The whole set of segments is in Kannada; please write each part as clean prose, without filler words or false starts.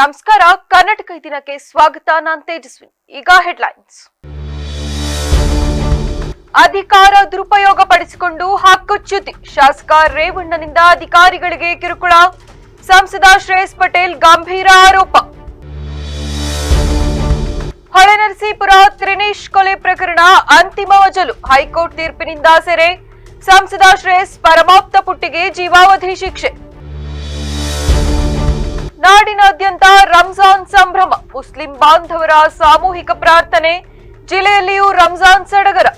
ನಮಸ್ಕಾರ. ಕರ್ನಾಟಕ ದಿನಕ್ಕೆ ಸ್ವಾಗತ. ನಾನು ತೇಜಸ್ವಿನಿ. ಈಗ ಹೆಡ್ಲೈನ್ಸ್. ಅಧಿಕಾರ ದುರುಪಯೋಗ ಪಡಿಸಿಕೊಂಡು ಹಕ್ಕುಚ್ಯುತಿ. ಶಾಸಕ ರೇವಣ್ಣನಿಂದ ಅಧಿಕಾರಿಗಳಿಗೆ ಕಿರುಕುಳ. ಸಂಸದ ಶ್ರೇಯಸ್ ಪಟೇಲ್ ಗಂಭೀರ ಆರೋಪ. ಹೊಳೆನರಸೀಪುರ ತ್ರಿನೇಶ್ ಕೊಲೆ ಪ್ರಕರಣ ಅಂತಿಮ ವಜಲು. ಹೈಕೋರ್ಟ್ ತೀರ್ಪಿನಿಂದ ಸೆರೆ. ಸಂಸದ ಶ್ರೇಯಸ್ ಪರಮಾಪ್ತ ಪುಟ್ಟಿಗೆ ಜೀವಾವಧಿ ಶಿಕ್ಷೆ. ನಾಡಿನಾದ್ಯಂತ ರಂಜಾನ್ ಸಂಭ್ರಮ. ಮುಸ್ಲಿಂ ಬಾಂಧವರ ಸಾಮೂಹಿಕ ಪ್ರಾರ್ಥನೆ. ಜಿಲ್ಲೆಯಲ್ಲಿಯೂ ರಂಜಾನ್ ಸಡಗರ.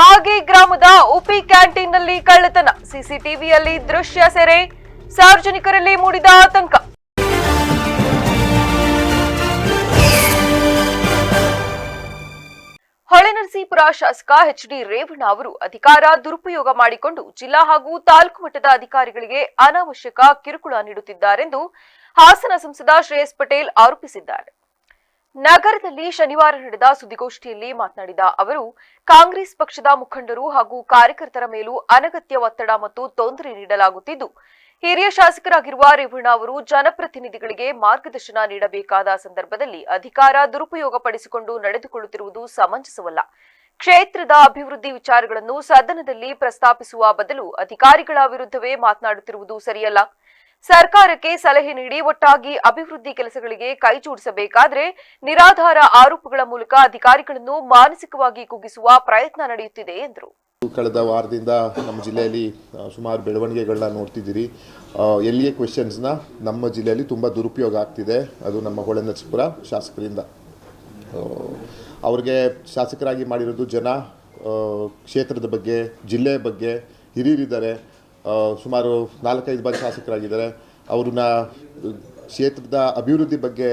ಬಾಗಿ ಗ್ರಾಮದ ಉಪಿ ಕ್ಯಾಂಟೀನ್ನಲ್ಲಿ ಕಳ್ಳತನ. ಸಿಸಿಟಿವಿಯಲ್ಲಿ ದೃಶ್ಯ ಸೆರೆ. ಸಾರ್ವಜನಿಕರಲ್ಲಿ ಮೂಡಿದ ಆತಂಕ. ಹೊಳೆನರಸೀಪುರ ಶಾಸಕ ಎಚ್.ಡಿ. ರೇವಣ್ಣ ಅವರು ಅಧಿಕಾರ ದುರುಪಯೋಗ ಮಾಡಿಕೊಂಡು ಜಿಲ್ಲಾ ಹಾಗೂ ತಾಲೂಕು ಮಟ್ಟದ ಅಧಿಕಾರಿಗಳಿಗೆ ಅನಾವಶ್ಯಕ ಕಿರುಕುಳ ನೀಡುತ್ತಿದ್ದಾರೆಂದು ಹಾಸನ ಸಂಸದ ಶ್ರೇಯಸ್ ಪಟೇಲ್ ಆರೋಪಿಸಿದ್ದಾರೆ. ನಗರದಲ್ಲಿ ಶನಿವಾರ ನಡೆದ ಸುದ್ದಿಗೋಷ್ಠಿಯಲ್ಲಿ ಮಾತನಾಡಿದ ಅವರು, ಕಾಂಗ್ರೆಸ್ ಪಕ್ಷದ ಮುಖಂಡರು ಹಾಗೂ ಕಾರ್ಯಕರ್ತರ ಮೇಲೂ ಅನಗತ್ಯ ಒತ್ತಡ ಮತ್ತು ತೊಂದರೆ ನೀಡಲಾಗುತ್ತಿದ್ದು, ಹಿರಿಯ ಶಾಸಕರಾಗಿರುವ ರೇವಣ್ಣ ಅವರು ಜನಪ್ರತಿನಿಧಿಗಳಿಗೆ ಮಾರ್ಗದರ್ಶನ ನೀಡಬೇಕಾದ ಸಂದರ್ಭದಲ್ಲಿ ಅಧಿಕಾರ ದುರುಪಯೋಗ ಪಡಿಸಿಕೊಂಡು ನಡೆದುಕೊಳ್ಳುತ್ತಿರುವುದು ಸಮಂಜಸವಲ್ಲ. ಕ್ಷೇತ್ರದ ಅಭಿವೃದ್ಧಿ ವಿಚಾರಗಳನ್ನು ಸದನದಲ್ಲಿ ಪ್ರಸ್ತಾಪಿಸುವ ಬದಲು ಅಧಿಕಾರಿಗಳ ವಿರುದ್ಧವೇ ಮಾತನಾಡುತ್ತಿರುವುದು ಸರಿಯಲ್ಲ. ಸರ್ಕಾರಕ್ಕೆ ಸಲಹೆ ನೀಡಿ ಒಟ್ಟಾಗಿ ಅಭಿವೃದ್ಧಿ ಕೆಲಸಗಳಿಗೆ ಕೈಜೋಡಿಸಬೇಕಾದರೆ ನಿರಾಧಾರ ಆರೋಪಗಳ ಮೂಲಕ ಅಧಿಕಾರಿಗಳನ್ನು ಮಾನಸಿಕವಾಗಿ ಕುಗ್ಗಿಸುವ ಪ್ರಯತ್ನ ನಡೆಯುತ್ತಿದೆ ಎಂದರು. ಕಳೆದ ವಾರದಿಂದ ನಮ್ಮ ಜಿಲ್ಲೆಯಲ್ಲಿ ಸುಮಾರು ಬೆಳವಣಿಗೆಗಳನ್ನ ನೋಡ್ತಿದ್ದೀರಿ. ಎಲ್ಲಿಯೇ ಕ್ವೆಶನ್ಸ್ನ ನಮ್ಮ ಜಿಲ್ಲೆಯಲ್ಲಿ ತುಂಬ ದುರುಪಯೋಗ ಆಗ್ತಿದೆ. ಅದು ನಮ್ಮ ಹೊಳೆನರಸೀಪುರ ಶಾಸಕರಿಂದ. ಅವ್ರಿಗೆ ಶಾಸಕರಾಗಿ ಮಾಡಿರೋದು ಜನ ಕ್ಷೇತ್ರದ ಬಗ್ಗೆ, ಜಿಲ್ಲೆಯ ಬಗ್ಗೆ ಹಿರಿಯರಿದ್ದಾರೆ. ಸುಮಾರು 4-5 ಬಾರಿ ಶಾಸಕರಾಗಿದ್ದಾರೆ. ಅವ್ರನ್ನ ಕ್ಷೇತ್ರದ ಅಭಿವೃದ್ಧಿ ಬಗ್ಗೆ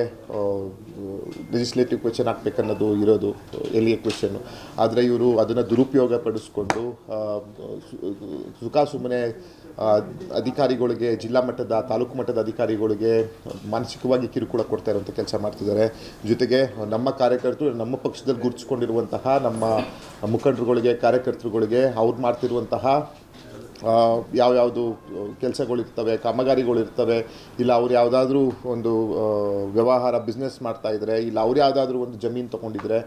ಲೆಜಿಸ್ಲೇಟಿವ್ ಕ್ವೆಶನ್ ಹಾಕ್ಬೇಕನ್ನೋದು ಇರೋದು ಎಲ್ಲಿಯ ಕ್ವೆಶನ್ನು. ಆದರೆ ಇವರು ಅದನ್ನು ದುರುಪಯೋಗ ಪಡಿಸ್ಕೊಂಡು ಸುಮ್ಮನೆ ಅಧಿಕಾರಿಗಳಿಗೆ, ಜಿಲ್ಲಾ ಮಟ್ಟದ ತಾಲೂಕು ಮಟ್ಟದ ಅಧಿಕಾರಿಗಳಿಗೆ ಮಾನಸಿಕವಾಗಿ ಕಿರುಕುಳ ಕೊಡ್ತಾ ಇರುವಂಥ ಕೆಲಸ ಮಾಡ್ತಿದ್ದಾರೆ. ಜೊತೆಗೆ ನಮ್ಮ ಕಾರ್ಯಕರ್ತರು, ನಮ್ಮ ಪಕ್ಷದಲ್ಲಿ ಗುರುತಿಸ್ಕೊಂಡಿರುವಂತಹ ನಮ್ಮ ಮುಖಂಡರುಗಳಿಗೆ, ಕಾರ್ಯಕರ್ತರುಗಳಿಗೆ ಅವ್ರು ಮಾಡ್ತಿರುವಂತಹ ಯಾವ್ಯಾವುದು ಕೆಲಸಗಳಿರ್ತವೆ, ಕಾಮಗಾರಿಗಳಿರ್ತವೆ, ಇಲ್ಲ ಅವ್ರು ಯಾವುದಾದ್ರೂ ಒಂದು ವ್ಯವಹಾರ ಬಿಸ್ನೆಸ್ ಮಾಡ್ತಾಯಿದ್ರೆ, ಇಲ್ಲ ಅವ್ರು ಯಾವುದಾದ್ರೂ ಒಂದು ಜಮೀನು ತೊಗೊಂಡಿದ್ರೆ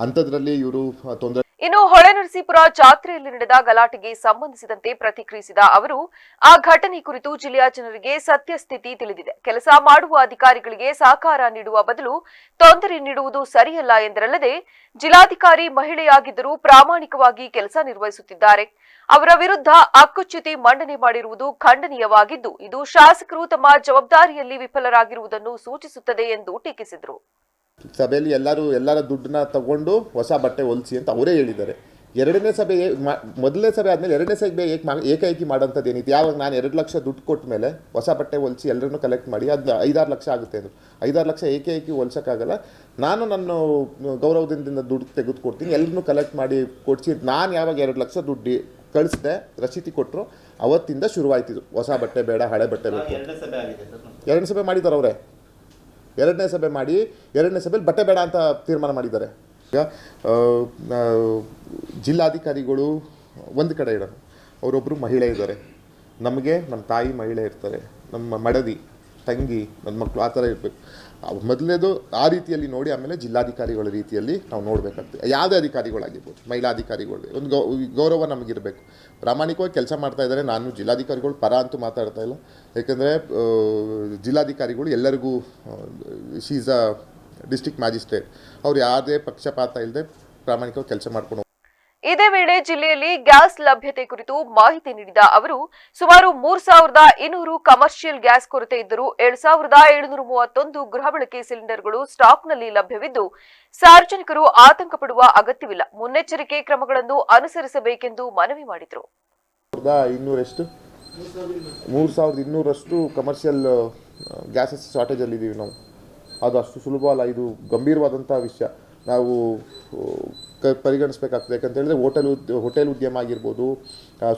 ಅಂಥದ್ರಲ್ಲಿ ಇವರು ತೊಂದರೆ. ಇನ್ನು ಹೊಳೆನರಸೀಪುರ ಜಾತ್ರೆಯಲ್ಲಿ ನಡೆದ ಗಲಾಟೆಗೆ ಸಂಬಂಧಿಸಿದಂತೆ ಪ್ರತಿಕ್ರಿಯಿಸಿದ ಅವರು, ಆ ಘಟನೆ ಕುರಿತು ಜಿಲ್ಲೆಯ ಜನರಿಗೆ ಸತ್ಯಸ್ಥಿತಿ ತಿಳಿದಿದೆ. ಕೆಲಸ ಮಾಡುವ ಅಧಿಕಾರಿಗಳಿಗೆ ಸಹಕಾರ ನೀಡುವ ಬದಲು ತೊಂದರೆ ನೀಡುವುದು ಸರಿಯಲ್ಲ ಎಂದರಲ್ಲದೆ, ಜಿಲ್ಲಾಧಿಕಾರಿ ಮಹಿಳೆಯಾಗಿದ್ದರೂ ಪ್ರಾಮಾಣಿಕವಾಗಿ ಕೆಲಸ ನಿರ್ವಹಿಸುತ್ತಿದ್ದಾರೆ. ಅವರ ವಿರುದ್ಧ ಹಕ್ಕುಚ್ಯುತಿ ಮಂಡನೆ ಮಾಡಿರುವುದು ಖಂಡನೀಯವಾಗಿದ್ದು, ಇದು ಶಾಸಕರು ತಮ್ಮ ಜವಾಬ್ದಾರಿಯಲ್ಲಿ ವಿಫಲರಾಗಿರುವುದನ್ನು ಸೂಚಿಸುತ್ತದೆ ಎಂದು ಟೀಕಿಸಿದರು. ಸಭೆಯಲ್ಲಿ ಎಲ್ಲರ ದುಡ್ಡನ್ನ ತಗೊಂಡು ಹೊಸ ಬಟ್ಟೆ ಹೊಲಿಸಿ ಅಂತ ಅವರೇ ಹೇಳಿದ್ದಾರೆ. ಎರಡನೇ ಸಭೆ, ಮೊದಲನೇ ಸಭೆ ಆದಮೇಲೆ ಎರಡನೇ ಸಭೆ ಏಕಾಏಕಿ ಮಾಡೋಂಥದ್ದು ಏನಿತ್ತು? ಯಾವಾಗ ನಾನು 2 ಲಕ್ಷ ದುಡ್ಡು ಕೊಟ್ಟ ಮೇಲೆ ಹೊಸ ಬಟ್ಟೆ ಹೊಲಿಸಿ ಎಲ್ಲರನ್ನೂ ಕಲೆಕ್ಟ್ ಮಾಡಿ ಅದು 5-6 ಲಕ್ಷ ಆಗುತ್ತೆ ಅಂದರು. 5-6 ಲಕ್ಷ ಏಕಾಏಕಿ ಹೊಲ್ಸೋಕ್ಕಾಗಲ್ಲ. ನಾನು ನನ್ನ ಗೌರವದಿಂದ ದುಡ್ಡು ತೆಗೆದುಕೊಡ್ತೀನಿ, ಎಲ್ಲರನ್ನೂ ಕಲೆಕ್ಟ್ ಮಾಡಿ ಕೊಡಿಸಿ. ನಾನು ಯಾವಾಗ 2 ಲಕ್ಷ ದುಡ್ಡು ಕಳಿಸ್ದೆ, ರಸೀತಿ ಕೊಟ್ಟರು, ಅವತ್ತಿಂದ ಶುರುವಾಯ್ತಿದ್ದು ಹೊಸ ಬಟ್ಟೆ ಬೇಡ, ಹಳೆ ಬಟ್ಟೆ ಬೇಕು. 2 ಸಭೆ ಮಾಡಿದ್ದಾರೆ ಅವರೇ. 2ನೇ ಸಭೆ ಮಾಡಿ 2ನೇ ಸಭೆಯಲ್ಲಿ ಬಟ್ಟೆ ಬೇಡ ಅಂತ ತೀರ್ಮಾನ ಮಾಡಿದ್ದಾರೆ. ಈಗ ಜಿಲ್ಲಾಧಿಕಾರಿಗಳು ಒಂದು ಕಡೆ ಇಡೋಣ, ಅವರೊಬ್ಬರು ಮಹಿಳೆ ಇದ್ದಾರೆ. ನಮಗೆ ನಮ್ಮ ತಾಯಿ ಮಹಿಳೆ ಇರ್ತಾರೆ, ನಮ್ಮ ಮಡದಿ, ತಂಗಿ, ನನ್ನ ಮಕ್ಕಳು, ಆ ಥರ ಇರಬೇಕು. ಮೊದಲನೇದು ಆ ರೀತಿಯಲ್ಲಿ ನೋಡಿ, ಆಮೇಲೆ ಜಿಲ್ಲಾಧಿಕಾರಿಗಳ ರೀತಿಯಲ್ಲಿ ನಾವು ನೋಡಬೇಕಾಗ್ತದೆ. ಯಾವುದೇ ಅಧಿಕಾರಿಗಳಾಗಿರ್ಬೋದು, ಮಹಿಳಾ ಅಧಿಕಾರಿಗಳು, ಒಂದು ಗೌರವ ನಮಗಿರಬೇಕು. ಪ್ರಾಮಾಣಿಕವಾಗಿ ಕೆಲಸ ಮಾಡ್ತಾ ಇದ್ದಾರೆ. ನಾನು ಜಿಲ್ಲಾಧಿಕಾರಿಗಳು ಪರ ಅಂತೂ ಮಾತಾಡ್ತಾ ಇಲ್ಲ. ಯಾಕೆಂದರೆ ಜಿಲ್ಲಾಧಿಕಾರಿಗಳು ಎಲ್ಲರಿಗೂ, she is a district magistrate, ಅವ್ರು ಯಾವುದೇ ಪಕ್ಷಪಾತ ಇಲ್ಲದೆ ಪ್ರಾಮಾಣಿಕವಾಗಿ ಕೆಲಸ ಮಾಡ್ಕೊಂಡು. ಇದೇ ವೇಳೆ ಜಿಲ್ಲೆಯಲ್ಲಿ ಗ್ಯಾಸ್ ಲಭ್ಯತೆ ಕುರಿತು ಮಾಹಿತಿ ನೀಡಿದ ಅವರು, ಸುಮಾರು 3200 ಕಮರ್ಷಿಯಲ್ ಗ್ಯಾಸ್ ಕೊರತೆ ಇದ್ದರೂ 7731 ಗೃಹ ಬಳಕೆ ಸಿಲಿಂಡರ್ಗಳು ಸ್ಟಾಕ್ನಲ್ಲಿ ಲಭ್ಯವಿದ್ದು, ಸಾರ್ವಜನಿಕರು ಆತಂಕ ಪಡುವ ಅಗತ್ಯವಿಲ್ಲ, ಮುನ್ನೆಚ್ಚರಿಕೆ ಕ್ರಮಗಳನ್ನು ಅನುಸರಿಸಬೇಕೆಂದು ಮನವಿ ಮಾಡಿದರು. 3200 ಕಮರ್ಷಿಯಲ್ ಗ್ಯಾಸಸ್ ಶಾರ್ಟೇಜಲ್ಲಿ ಇದ್ದೀವಿ ನಾವು. ಅದು ಅಷ್ಟು ಸುಲಭ ಅಲ್ಲ. ಇದು ಗಂಭೀರವಾದಂಥ ವಿಷಯ. ನಾವು ಪರಿಗಣಿಸಬೇಕಾಗ್ತದೆ. ಯಾಕಂತ ಹೇಳಿದ್ರೆ ಹೋಟೆಲ್ ಉದ್ಯಮ ಆಗಿರ್ಬೋದು,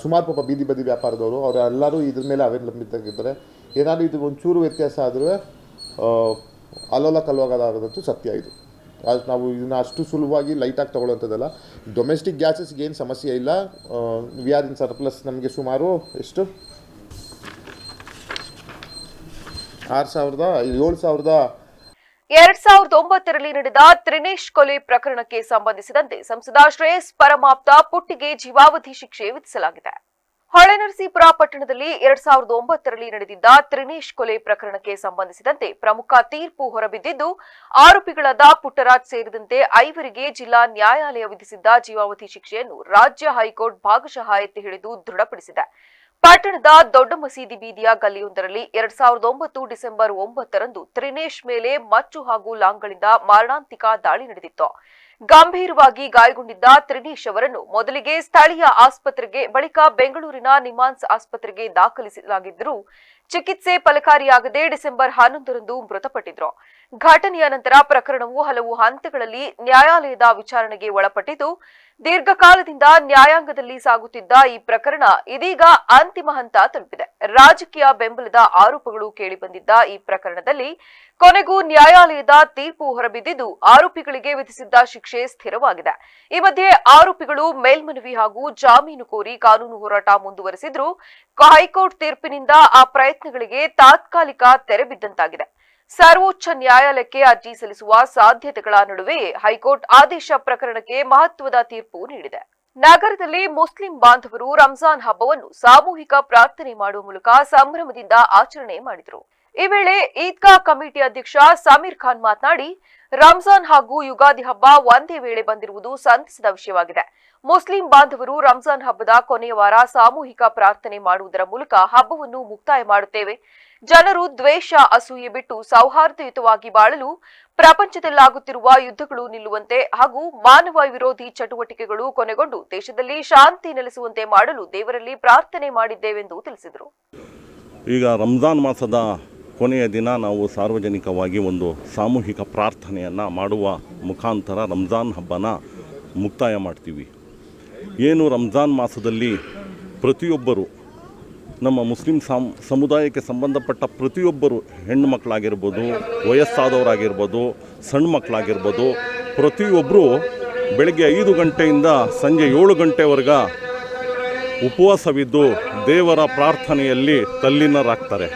ಸುಮಾರು ಪಾಪ ಬೀದಿ ಬದಿ ವ್ಯಾಪಾರದವರು, ಅವರೆಲ್ಲರೂ ಇದ್ರ ಮೇಲೆ ಅವಲಂಬಿತರಾಗಿದ್ದಾರೆ. ಏನಾದರೂ ಇದು ಒಂಚೂರು ವ್ಯತ್ಯಾಸ ಆದರೂ ಅಲ್ಲೋಲ ಕಲ್ಲೋಗೋದಾಗೋದಂತೂ ಸತ್ಯ. ಇದು ನಾವು ಇದನ್ನು ಅಷ್ಟು ಸುಲಭವಾಗಿ ಲೈಟಾಗಿ ತೊಗೊಳ್ಳೋಂಥದ್ದಲ್ಲ. ಡೊಮೆಸ್ಟಿಕ್ ಗ್ಯಾಸಸ್ಗೆ ಏನು ಸಮಸ್ಯೆ ಇಲ್ಲ. We are in surplus. ನಮಗೆ ಸುಮಾರು ಎಷ್ಟು 2009ರಲ್ಲಿ ನಡೆದ ತ್ರಿನೇಶ್ ಕೊಲೆ ಪ್ರಕರಣಕ್ಕೆ ಸಂಬಂಧಿಸಿದಂತೆ ಸಂಸದ ಶ್ರೇಯಸ್ ಪರಮಾಪ್ತ ಪುಟ್ಟಿಗೆ ಜೀವಾವಧಿ ಶಿಕ್ಷೆ ವಿಧಿಸಲಾಗಿದೆ. ಹೊಳೆನರಸೀಪುರ ಪಟ್ಟಣದಲ್ಲಿ 2009ರಲ್ಲಿ ನಡೆದಿದ್ದ ತ್ರಿನೇಶ್ ಕೊಲೆ ಪ್ರಕರಣಕ್ಕೆ ಸಂಬಂಧಿಸಿದಂತೆ ಪ್ರಮುಖ ತೀರ್ಪು ಹೊರಬಿದ್ದಿದ್ದು, ಆರೋಪಿಗಳಾದ ಪುಟ್ಟರಾಜ್ ಸೇರಿದಂತೆ 5 ಜಿಲ್ಲಾ ನ್ಯಾಯಾಲಯ ವಿಧಿಸಿದ್ದ ಜೀವಾವಧಿ ಶಿಕ್ಷೆಯನ್ನು ರಾಜ್ಯ ಹೈಕೋರ್ಟ್ ಭಾಗಶಃ ಎತ್ತಿ ಹಿಡಿದು ದೃಢಪಡಿಸಿದೆ. ಪಟ್ಟಣದ ದೊಡ್ಡ ಮಸೀದಿ ಬೀದಿಯ ಗಲ್ಲಿಯೊಂದರಲ್ಲಿ 2009 ಡಿಸೆಂಬರ್ 9ರಂದು ತ್ರಿನೇಶ್ ಮೇಲೆ ಮಚ್ಚು ಹಾಗೂ ಲಾಂಗ್ಗಳಿಂದ ಮಾರಣಾಂತಿಕ ದಾಳಿ ನಡೆದಿತ್ತು. ಗಂಭೀರವಾಗಿ ಗಾಯಗೊಂಡಿದ್ದ ತ್ರಿನೇಶ್ ಅವರನ್ನು ಮೊದಲಿಗೆ ಸ್ಥಳೀಯ ಆಸ್ಪತ್ರೆಗೆ, ಬಳಿಕ ಬೆಂಗಳೂರಿನ ನಿಮ್ಹಾನ್ಸ್ ಆಸ್ಪತ್ರೆಗೆ ದಾಖಲಿಸಲಾಗಿದ್ದರೂ ಚಿಕಿತ್ಸೆ ಫಲಕಾರಿಯಾಗದೆ ಡಿಸೆಂಬರ್ 11ರಂದು ಮೃತಪಟ್ಟಿದ್ರು. ಘಟನೆಯ ನಂತರ ಪ್ರಕರಣವು ಹಲವು ಹಂತಗಳಲ್ಲಿ ನ್ಯಾಯಾಲಯದ ವಿಚಾರಣೆಗೆ ಒಳಪಟ್ಟಿದ್ದು, ದೀರ್ಘಕಾಲದಿಂದ ನ್ಯಾಯಾಂಗದಲ್ಲಿ ಸಾಗುತ್ತಿದ್ದ ಈ ಪ್ರಕರಣ ಇದೀಗ ಅಂತಿಮ ಹಂತ ತಲುಪಿದೆ. ರಾಜಕೀಯ ಬೆಂಬಲದ ಆರೋಪಗಳು ಕೇಳಿಬಂದಿದ್ದ ಈ ಪ್ರಕರಣದಲ್ಲಿ ಕೊನೆಗೂ ನ್ಯಾಯಾಲಯದ ತೀರ್ಪು ಹೊರಬಿದ್ದಿದ್ದು, ಆರೋಪಿಗಳಿಗೆ ವಿಧಿಸಿದ್ದ ಶಿಕ್ಷೆ ಸ್ಥಿರವಾಗಿದೆ. ಈ ಮಧ್ಯೆ ಆರೋಪಿಗಳು ಮೇಲ್ಮನವಿ ಹಾಗೂ ಜಾಮೀನು ಕೋರಿ ಕಾನೂನು ಹೋರಾಟ ಮುಂದುವರೆಸಿದ್ರು. ಹೈಕೋರ್ಟ್ ತೀರ್ಪಿನಿಂದ ಆ ಪ್ರಯತ್ನಗಳಿಗೆ ತಾತ್ಕಾಲಿಕ ತೆರೆ ಬಿದ್ದಂತಾಗಿದೆ. ಸರ್ವೋಚ್ಚ ನ್ಯಾಯಾಲಯಕ್ಕೆ ಅರ್ಜಿ ಸಲ್ಲಿಸುವ ಸಾಧ್ಯತೆಗಳ ನಡುವೆಯೇ ಹೈಕೋರ್ಟ್ ಆದೇಶ ಪ್ರಕರಣಕ್ಕೆ ಮಹತ್ವದ ತೀರ್ಪು ನೀಡಿದೆ. ನಗರದಲ್ಲಿ ಮುಸ್ಲಿಂ ಬಾಂಧವರು ರಂಜಾನ್ ಹಬ್ಬವನ್ನು ಸಾಮೂಹಿಕ ಪ್ರಾರ್ಥನೆ ಮಾಡುವ ಮೂಲಕ ಸಂಭ್ರಮದಿಂದ ಆಚರಣೆ ಮಾಡಿದರು. ಈ ವೇಳೆ ಈದ್ಗಾ ಕಮಿಟಿ ಅಧ್ಯಕ್ಷ ಸಮೀರ್ ಖಾನ್ ಮಾತನಾಡಿ, ರಂಜಾನ್ ಹಾಗೂ ಯುಗಾದಿ ಹಬ್ಬ ಒಂದೇ ವೇಳೆ ಬಂದಿರುವುದು ಸಂತಸದ ವಿಷಯವಾಗಿದೆ. ಮುಸ್ಲಿಂ ಬಾಂಧವರು ರಂಜಾನ್ ಹಬ್ಬದ ಕೊನೆಯ ವಾರ ಸಾಮೂಹಿಕ ಪ್ರಾರ್ಥನೆ ಮಾಡುವುದರ ಮೂಲಕ ಹಬ್ಬವನ್ನು ಮುಕ್ತಾಯ ಮಾಡುತ್ತೇವೆ. ಜನರು ದ್ವೇಷ, ಅಸೂಯೆ ಬಿಟ್ಟು ಸೌಹಾರ್ದಯುತವಾಗಿ ಬಾಳಲು, ಪ್ರಪಂಚದಲ್ಲಾಗುತ್ತಿರುವ ಯುದ್ಧಗಳು ನಿಲ್ಲುವಂತೆ ಹಾಗೂ ಮಾನವ ವಿರೋಧಿ ಚಟುವಟಿಕೆಗಳು ಕೊನೆಗೊಂಡು ದೇಶದಲ್ಲಿ ಶಾಂತಿ ನೆಲೆಸುವಂತೆ ಮಾಡಲು ದೇವರಲ್ಲಿ ಪ್ರಾರ್ಥನೆ ಮಾಡಿದ್ದೇವೆಂದು ತಿಳಿಸಿದರು. ಈಗ ರಂಜಾನ್ ಮಾಸದ ಕೊನೆಯ ದಿನ ನಾವು ಸಾರ್ವಜನಿಕವಾಗಿ ಒಂದು ಸಾಮೂಹಿಕ ಪ್ರಾರ್ಥನೆಯನ್ನು ಮಾಡುವ ಮುಖಾಂತರ ರಂಜಾನ್ ಹಬ್ಬನ ಮುಕ್ತಾಯ ಮಾಡ್ತೀವಿ. ಏನು ರಂಜಾನ್ ಮಾಸದಲ್ಲಿ ಪ್ರತಿಯೊಬ್ಬರು ನಮ್ಮ ಮುಸ್ಲಿಂ ಸಮುದಾಯಕ್ಕೆ ಸಂಬಂಧಪಟ್ಟ ಪ್ರತಿಯೊಬ್ಬರು ಹೆಣ್ಣು ಮಕ್ಕಳಾಗಿರ್ಬೋದು, ವಯಸ್ಸಾದವರಾಗಿರ್ಬೋದು, ಸಣ್ಣ ಮಕ್ಕಳಾಗಿರ್ಬೋದು, ಪ್ರತಿಯೊಬ್ಬರು ಬೆಳಗ್ಗೆ 5 ಗಂಟೆಯಿಂದ ಸಂಜೆ 7 ಗಂಟೆವರೆಗೆ ಉಪವಾಸವಿದ್ದು ದೇವರ ಪ್ರಾರ್ಥನೆಯಲ್ಲಿ ತಲ್ಲೀನರಾಗ್ತಾರೆ.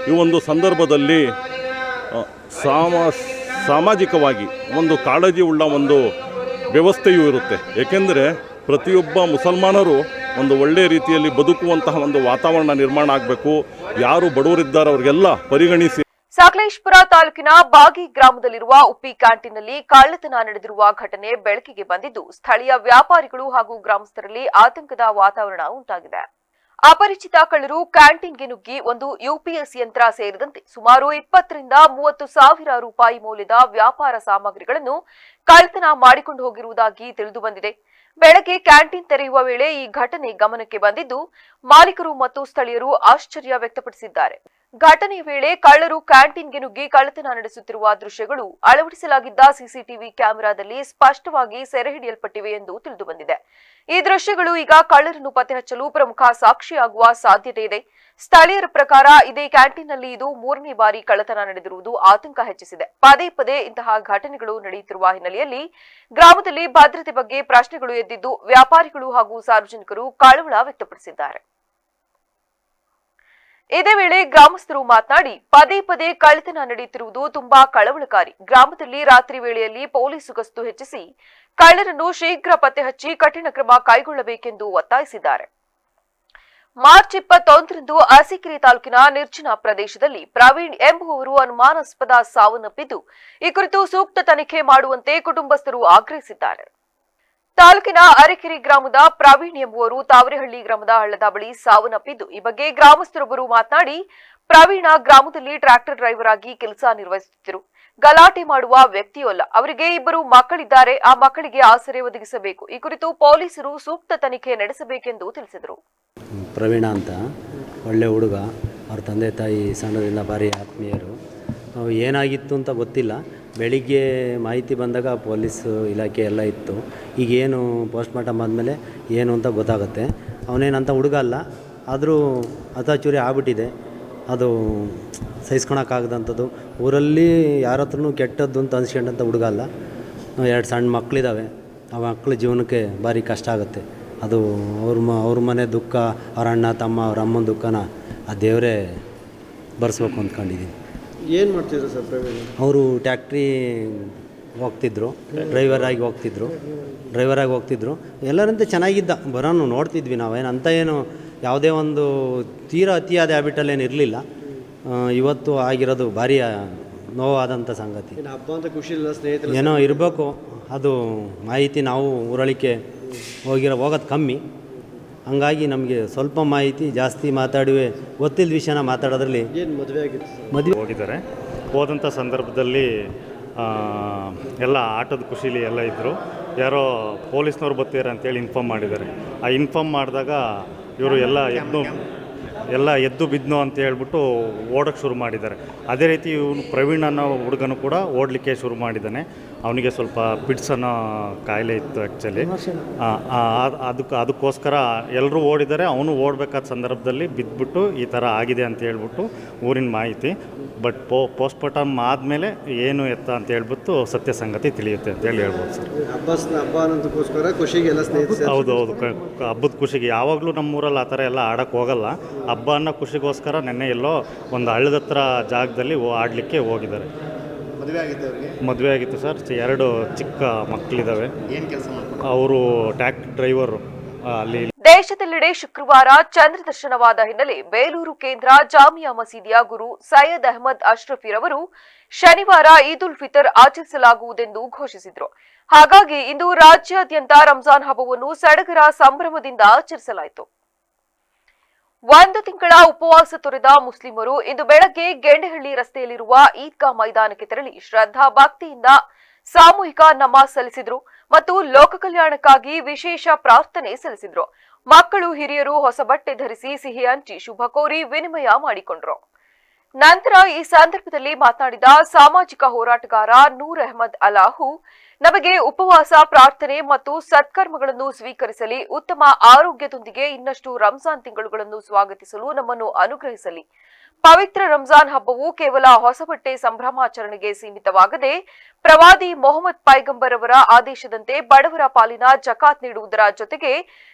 ಈ ಒಂದು ಸಂದರ್ಭದಲ್ಲಿ ಸಾಮಾಜಿಕವಾಗಿ ಒಂದು ಕಾಳಜಿ ಉಳ್ಳ ಒಂದು ವ್ಯವಸ್ಥೆಯೂ ಇರುತ್ತೆ. ಏಕೆಂದರೆ ಪ್ರತಿಯೊಬ್ಬ ಮುಸಲ್ಮಾನರು ಒಂದು ಒಳ್ಳೆಯ ರೀತಿಯಲ್ಲಿ ಬದುಕುವಂತಹ ಒಂದು ವಾತಾವರಣ ನಿರ್ಮಾಣ ಆಗಬೇಕು. ಯಾರು ಬಡವರಿದ್ದಾರೆ ಅವರಿಗೆಲ್ಲ ಪರಿಗಣಿಸಿ. ಸಕಲೇಶಪುರ ತಾಲೂಕಿನ ಬಾಗಿ ಗ್ರಾಮದಲ್ಲಿರುವ ಉಪ್ಪಿ ಕ್ಯಾಂಟೀನ್ನಲ್ಲಿ ಕಳ್ಳತನ ನಡೆದಿರುವ ಘಟನೆ ಬೆಳಕಿಗೆ ಬಂದಿದ್ದು, ಸ್ಥಳೀಯ ವ್ಯಾಪಾರಿಗಳು ಹಾಗೂ ಗ್ರಾಮಸ್ಥರಲ್ಲಿ ಆತಂಕದ ವಾತಾವರಣ ಉಂಟಾಗಿದೆ. ಅಪರಿಚಿತ ಕಳ್ಳರು ಕ್ಯಾಂಟೀನ್ಗೆ ನುಗ್ಗಿ ಒಂದು ಯುಪಿಎಸ್ ಯಂತ್ರ ಸೇರಿದಂತೆ ಸುಮಾರು 20 ರಿಂದ 30 ಸಾವಿರ ರೂಪಾಯಿ ಮೌಲ್ಯದ ವ್ಯಾಪಾರ ಸಾಮಗ್ರಿಗಳನ್ನು ಕಳ್ಳತನ ಮಾಡಿಕೊಂಡು ಹೋಗಿರುವುದಾಗಿ ತಿಳಿದುಬಂದಿದೆ. ಬೆಳಗ್ಗೆ ಕ್ಯಾಂಟೀನ್ ತೆರೆಯುವ ವೇಳೆ ಈ ಘಟನೆ ಗಮನಕ್ಕೆ ಬಂದಿದ್ದು, ಮಾಲೀಕರು ಮತ್ತು ಸ್ಥಳೀಯರು ಆಶ್ಚರ್ಯ ವ್ಯಕ್ತಪಡಿಸಿದ್ದಾರೆ. ಘಟನೆಯ ವೇಳೆ ಕಳ್ಳರು ಕ್ಯಾಂಟೀನ್ಗೆ ನುಗ್ಗಿ ಕಳ್ಳತನ ನಡೆಸುತ್ತಿರುವ ದೃಶ್ಯಗಳು ಅಳವಡಿಸಲಾಗಿದ್ದ ಸಿಸಿಟಿವಿ ಕ್ಯಾಮೆರಾದಲ್ಲಿ ಸ್ಪಷ್ಟವಾಗಿ ಸೆರೆ ಹಿಡಿಯಲ್ಪಟ್ಟಿವೆ ಎಂದು ತಿಳಿದುಬಂದಿದೆ. ಈ ದೃಶ್ಯಗಳು ಈಗ ಕಳ್ಳರನ್ನು ಪತ್ತೆ ಹಚ್ಚಲು ಪ್ರಮುಖ ಸಾಕ್ಷಿಯಾಗುವ ಸಾಧ್ಯತೆ ಇದೆ. ಸ್ಥಳೀಯರ ಪ್ರಕಾರ ಇದೇ ಕ್ಯಾಂಟೀನ್ನಲ್ಲಿ ಇದು 3ನೇ ಬಾರಿ ಕಳ್ಳತನ ನಡೆದಿರುವುದು ಆತಂಕ ಹೆಚ್ಚಿಸಿದೆ. ಪದೇ ಪದೇ ಇಂತಹ ಘಟನೆಗಳು ನಡೆಯುತ್ತಿರುವ ಹಿನ್ನೆಲೆಯಲ್ಲಿ ಗ್ರಾಮದಲ್ಲಿ ಭದ್ರತೆ ಬಗ್ಗೆ ಪ್ರಶ್ನೆಗಳು ಎದ್ದಿದ್ದು, ವ್ಯಾಪಾರಿಗಳು ಹಾಗೂ ಸಾರ್ವಜನಿಕರು ಕಳವಳ ವ್ಯಕ್ತಪಡಿಸಿದ್ದಾರೆ. ಇದೇ ವೇಳೆ ಗ್ರಾಮಸ್ಥರು ಮಾತನಾಡಿ, ಪದೇ ಪದೇ ಕಳ್ಳತನ ನಡೆಯುತ್ತಿರುವುದು ತುಂಬಾ ಕಳವಳಕಾರಿ. ಗ್ರಾಮದಲ್ಲಿ ರಾತ್ರಿ ವೇಳೆಯಲ್ಲಿ ಪೊಲೀಸ್ ಗಸ್ತು ಹೆಚ್ಚಿಸಿ ಕಳ್ಳರನ್ನು ಶೀಘ್ರ ಪತ್ತೆ ಹಚ್ಚಿ ಕಠಿಣ ಕ್ರಮ ಕೈಗೊಳ್ಳಬೇಕೆಂದು ಒತ್ತಾಯಿಸಿದ್ದಾರೆ. ಮಾರ್ಚ್ 21ರಂದು ಅರಸೀಕೆರೆ ತಾಲೂಕಿನ ನಿರ್ಜನ ಪ್ರದೇಶದಲ್ಲಿ ಪ್ರವೀಣ್ ಎಂಬುವವರು ಅನುಮಾನಾಸ್ಪದ ಸಾವನ್ನಪ್ಪಿದ್ದು, ಈ ಕುರಿತು ಸೂಕ್ತ ತನಿಖೆ ಮಾಡುವಂತೆ ಕುಟುಂಬಸ್ಥರು ಆಗ್ರಹಿಸಿದ್ದಾರೆ. ತಾಲೂಕಿನ ಅರಕೆರೆ ಗ್ರಾಮದ ಪ್ರವೀಣ್ ಎಂಬುವರು ತಾವರೆಹಳ್ಳಿ ಗ್ರಾಮದ ಹಳ್ಳದ ಬಳಿ ಸಾವನ್ನಪ್ಪಿದ್ದು, ಈ ಬಗ್ಗೆ ಗ್ರಾಮಸ್ಥರೊಬ್ಬರು ಮಾತನಾಡಿ, ಪ್ರವೀಣ ಗ್ರಾಮದಲ್ಲಿ ಟ್ರ್ಯಾಕ್ಟರ್ ಡ್ರೈವರ್ ಆಗಿ ಕೆಲಸ ನಿರ್ವಹಿಸುತ್ತಿದ್ದರು. ಗಲಾಟೆ ಮಾಡುವ ವ್ಯಕ್ತಿಯೂ ಅಲ್ಲ. ಅವರಿಗೆ 2 ಮಕ್ಕಳಿದ್ದಾರೆ. ಆ ಮಕ್ಕಳಿಗೆ ಆಸರೆ ಒದಗಿಸಬೇಕು. ಈ ಕುರಿತು ಪೊಲೀಸರು ಸೂಕ್ತ ತನಿಖೆ ನಡೆಸಬೇಕೆಂದು ತಿಳಿಸಿದರು. ಪ್ರವೀಣ ಅಂತ ಒಳ್ಳೆ ಹುಡುಗ. ಅವ್ರ ತಂದೆ ತಾಯಿ ಸಣ್ಣದಿಂದ ಭಾರಿ ಆತ್ಮೀಯರು. ಏನಾಗಿತ್ತು ಅಂತ ಗೊತ್ತಿಲ್ಲ. ಬೆಳಿಗ್ಗೆ ಮಾಹಿತಿ ಬಂದಾಗ ಪೊಲೀಸ್ ಇಲಾಖೆ ಎಲ್ಲ ಇತ್ತು. ಈಗೇನು ಪೋಸ್ಟ್ ಮಾರ್ಟಮ್ ಆದಮೇಲೆ ಏನು ಅಂತ ಗೊತ್ತಾಗುತ್ತೆ. ಅವನೇನಂತ ಹುಡುಗ ಅಲ್ಲ, ಆದರೂ ಹತಾಚೂರಿ ಆಗ್ಬಿಟ್ಟಿದೆ. ಅದು ಸಹಿಸ್ಕೊಳಕ್ಕಾಗದಂಥದ್ದು. ಊರಲ್ಲಿ ಯಾರ ಹತ್ರನೂ ಕೆಟ್ಟದ್ದು ಅಂತ ಅನ್ಸ್ಕೊಂಡಂಥ ಹುಡುಗ ಅಲ್ಲ. 2 ಸಣ್ಣ ಮಕ್ಕಳಿದ್ದಾವೆ. ಆ ಮಕ್ಕಳ ಜೀವನಕ್ಕೆ ಭಾರಿ ಕಷ್ಟ ಆಗುತ್ತೆ. ಅದು ಅವ್ರ ಮನೆ ದುಃಖ, ಅವ್ರ ಅಣ್ಣ ತಮ್ಮ ಅವ್ರ ಅಮ್ಮನ ದುಃಖನ ಆ ದೇವರೇ ಬರ್ಸ್ಬೇಕು ಅಂದ್ಕೊಂಡಿದ್ದೀನಿ. ಏನು ಮಾಡ್ತಿದ್ರು ಸರ್ ಪ್ರವೀಣ್? ಅವರು ಟ್ಯಾಕ್ಟ್ರಿ ಹೋಗ್ತಿದ್ರು, ಡ್ರೈವರಾಗಿ ಹೋಗ್ತಿದ್ರು. ಎಲ್ಲರಂತೆ ಚೆನ್ನಾಗಿದ್ದ, ಬರೋನು ನೋಡ್ತಿದ್ವಿ ನಾವೇನು ಅಂತ ಏನು ಯಾವುದೇ ಒಂದು ತೀರಾ ಅತಿಯಾದ ಹ್ಯಾಬಿಟಲ್ಲೇನು ಇರಲಿಲ್ಲ. ಇವತ್ತು ಆಗಿರೋದು ಭಾರಿ ನೋವಾದಂಥ ಸಂಗತಿ. ಹಬ್ಬ ಅಂತ ಖುಷಿ ಇಲ್ಲ, ಸ್ನೇಹಿತರು ಏನೋ ಇರಬೇಕು, ಅದು ಮಾಹಿತಿ ನಾವು ಊರಳಿಕೆ ಹೋಗೋದು ಕಮ್ಮಿ. ಹಂಗಾಗಿ ನಮಗೆ ಸ್ವಲ್ಪ ಮಾಹಿತಿ ಜಾಸ್ತಿ ಮಾತಾಡುವೆ, ಗೊತ್ತಿದ್ದ ವಿಷಯನ ಮಾತಾಡೋದ್ರಲ್ಲಿ. ಏನು ಮದುವೆ ಆಗಿತ್ತು ಸರ್? ಮದುವೆ ಹೋಗಿದ್ದಾರೆ. ಹೋದಂಥ ಸಂದರ್ಭದಲ್ಲಿ ಎಲ್ಲ ಆಟದ ಖುಷಿಲಿ ಎಲ್ಲ ಇದ್ದರು. ಯಾರೋ ಪೊಲೀಸ್ನವ್ರು ಬರ್ತೀರ ಅಂತೇಳಿ ಇನ್ಫಾರ್ಮ್ ಮಾಡಿದ್ದಾರೆ. ಆ ಇನ್ಫಾರ್ಮ್ ಮಾಡಿದಾಗ ಇವರು ಎಲ್ಲ ಎದ್ದು ಬಿದ್ನೋ ಅಂತ ಹೇಳ್ಬಿಟ್ಟು ಓಡೋಕ್ಕೆ ಶುರು ಮಾಡಿದ್ದಾರೆ. ಅದೇ ರೀತಿ ಇವನು ಪ್ರವೀಣ್ ಅನ್ನೋ ಹುಡುಗನು ಕೂಡ ಓಡಲಿಕ್ಕೆ ಶುರು ಮಾಡಿದ್ದಾನೆ. ಅವನಿಗೆ ಸ್ವಲ್ಪ ಪಿಟ್ಸ್ ಅನ್ನೋ ಕಾಯಿಲೆ ಇತ್ತು ಆ್ಯಕ್ಚುಲಿ. ಅದಕ್ಕೋಸ್ಕರ ಎಲ್ಲರೂ ಓಡಿದ್ದಾರೆ. ಅವನು ಓಡಬೇಕಾದ ಸಂದರ್ಭದಲ್ಲಿ ಬಿದ್ದುಬಿಟ್ಟು ಈ ಥರ ಆಗಿದೆ ಅಂತ ಹೇಳ್ಬಿಟ್ಟು ಊರಿನ ಮಾಹಿತಿ. ಬಟ್ ಪೋಸ್ಟ್ಮಾರ್ಟಮ್ ಆದಮೇಲೆ ಏನು ಎತ್ತ ಅಂತ ಹೇಳ್ಬಿಟ್ಟು ಸತ್ಯ ಸಂಗತಿ ತಿಳಿಯುತ್ತೆ ಅಂತೇಳಿ ಹೇಳ್ಬೋದು ಸರ್. ಹಬ್ಬ ಅನ್ನೋದಕ್ಕೋಸ್ಕರ ಖುಷಿಗೆ ಎಲ್ಲ ಸ್ನೇಹಿತರು. ಹೌದು, ಹಬ್ಬದ ಖುಷಿಗೆ ಯಾವಾಗಲೂ ನಮ್ಮೂರಲ್ಲಿ ಆ ಥರ ಎಲ್ಲ ಆಡೋಕ್ಕೆ ಹೋಗಲ್ಲ. ಹಬ್ಬ ಅನ್ನೋ ಖುಷಿಗೋಸ್ಕರ ನೆನ್ನೆ ಎಲ್ಲೋ ಒಂದು ಹಳ್ಳದ ಹತ್ರ ಜಾಗದಲ್ಲಿ ಆಡಲಿಕ್ಕೆ ಹೋಗಿದ್ದಾರೆ. ಮದುವೆ ಆಗಿತ್ತು ಸರ್. 2 ಚಿಕ್ಕ ಮಕ್ಕಳಿದ್ದಾವೆ. ಅವರು ಟ್ಯಾಕ್ಸಿ ಡ್ರೈವರು ಅಲ್ಲಿ. ದೇಶದೆಲ್ಲೆಡೆ ಶುಕ್ರವಾರ ಚಂದ್ರ ದರ್ಶನವಾದ ಹಿನ್ನೆಲೆ ಬೇಲೂರು ಕೇಂದ್ರ ಜಾಮಿಯಾ ಮಸೀದಿಯ ಗುರು ಸೈಯದ್ ಅಹಮದ್ ಅಶ್ರಫಿರವರು ಶನಿವಾರ ಈದ್ ಉಲ್ ಫಿತರ್ ಆಚರಿಸಲಾಗುವುದೆಂದು ಘೋಷಿಸಿದರು. ಹಾಗಾಗಿ ಇಂದು ರಾಜ್ಯಾದ್ಯಂತ ರಂಜಾನ್ ಹಬ್ಬವನ್ನು ಸಡಗರ ಸಂಭ್ರಮದಿಂದ ಆಚರಿಸಲಾಯಿತು. 1 ತಿಂಗಳ ಉಪವಾಸ ತೊರೆದ ಮುಸ್ಲಿಮರು ಇಂದು ಬೆಳಗ್ಗೆ ಗೆಂಡೆಹಳ್ಳಿ ರಸ್ತೆಯಲ್ಲಿರುವ ಈದ್ಗಾ ಮೈದಾನಕ್ಕೆ ತೆರಳಿ ಶ್ರದ್ಧಾ ಭಕ್ತಿಯಿಂದ ಸಾಮೂಹಿಕ ನಮಾಜ್ ಸಲ್ಲಿಸಿದ್ರು ಮತ್ತು ಲೋಕ ಕಲ್ಯಾಣಕ್ಕಾಗಿ ವಿಶೇಷ ಪ್ರಾರ್ಥನೆ ಸಲ್ಲಿಸಿದ್ರು. ಮಕ್ಕಳು ಹಿರಿಯರು ಹೊಸ ಬಟ್ಟೆ ಧರಿಸಿ ಸಿಹಿ ಹಂಚಿ ಶುಭ ಕೋರಿ ವಿನಿಮಯ ಮಾಡಿಕೊಂಡ್ರು. ನಂತರ ಈ ಸಂದರ್ಭದಲ್ಲಿ ಮಾತನಾಡಿದ ಸಾಮಾಜಿಕ ಹೋರಾಟಗಾರ ನೂರ್ ಅಹಮದ್ ಅಲಾಹು, ನಮಗೆ ಉಪವಾಸ ಪ್ರಾರ್ಥನೆ ಮತ್ತು ಸತ್ಕರ್ಮಗಳನ್ನು ಸ್ವೀಕರಿಸಲಿ, ಉತ್ತಮ ಆರೋಗ್ಯದೊಂದಿಗೆ ಇನ್ನಷ್ಟು ರಂಜಾನ್ ತಿಂಗಳುಗಳನ್ನು ಸ್ವಾಗತಿಸಲು ನಮ್ಮನ್ನು ಅನುಗ್ರಹಿಸಲಿ. ಪವಿತ್ರ ರಂಜಾನ್ ಹಬ್ಬವು ಕೇವಲ ಹೊಸ ಬಟ್ಟೆ ಸಂಭ್ರಮಾಚರಣೆಗೆ ಸೀಮಿತವಾಗದೆ ಪ್ರವಾದಿ ಮೊಹಮ್ಮದ್ ಪೈಗಂಬರ್ ಅವರ ಆದೇಶದಂತೆ ಬಡವರ ಪಾಲಿನ ಜಕಾತ್ ನೀಡುವುದರ ಜೊತೆಗೆ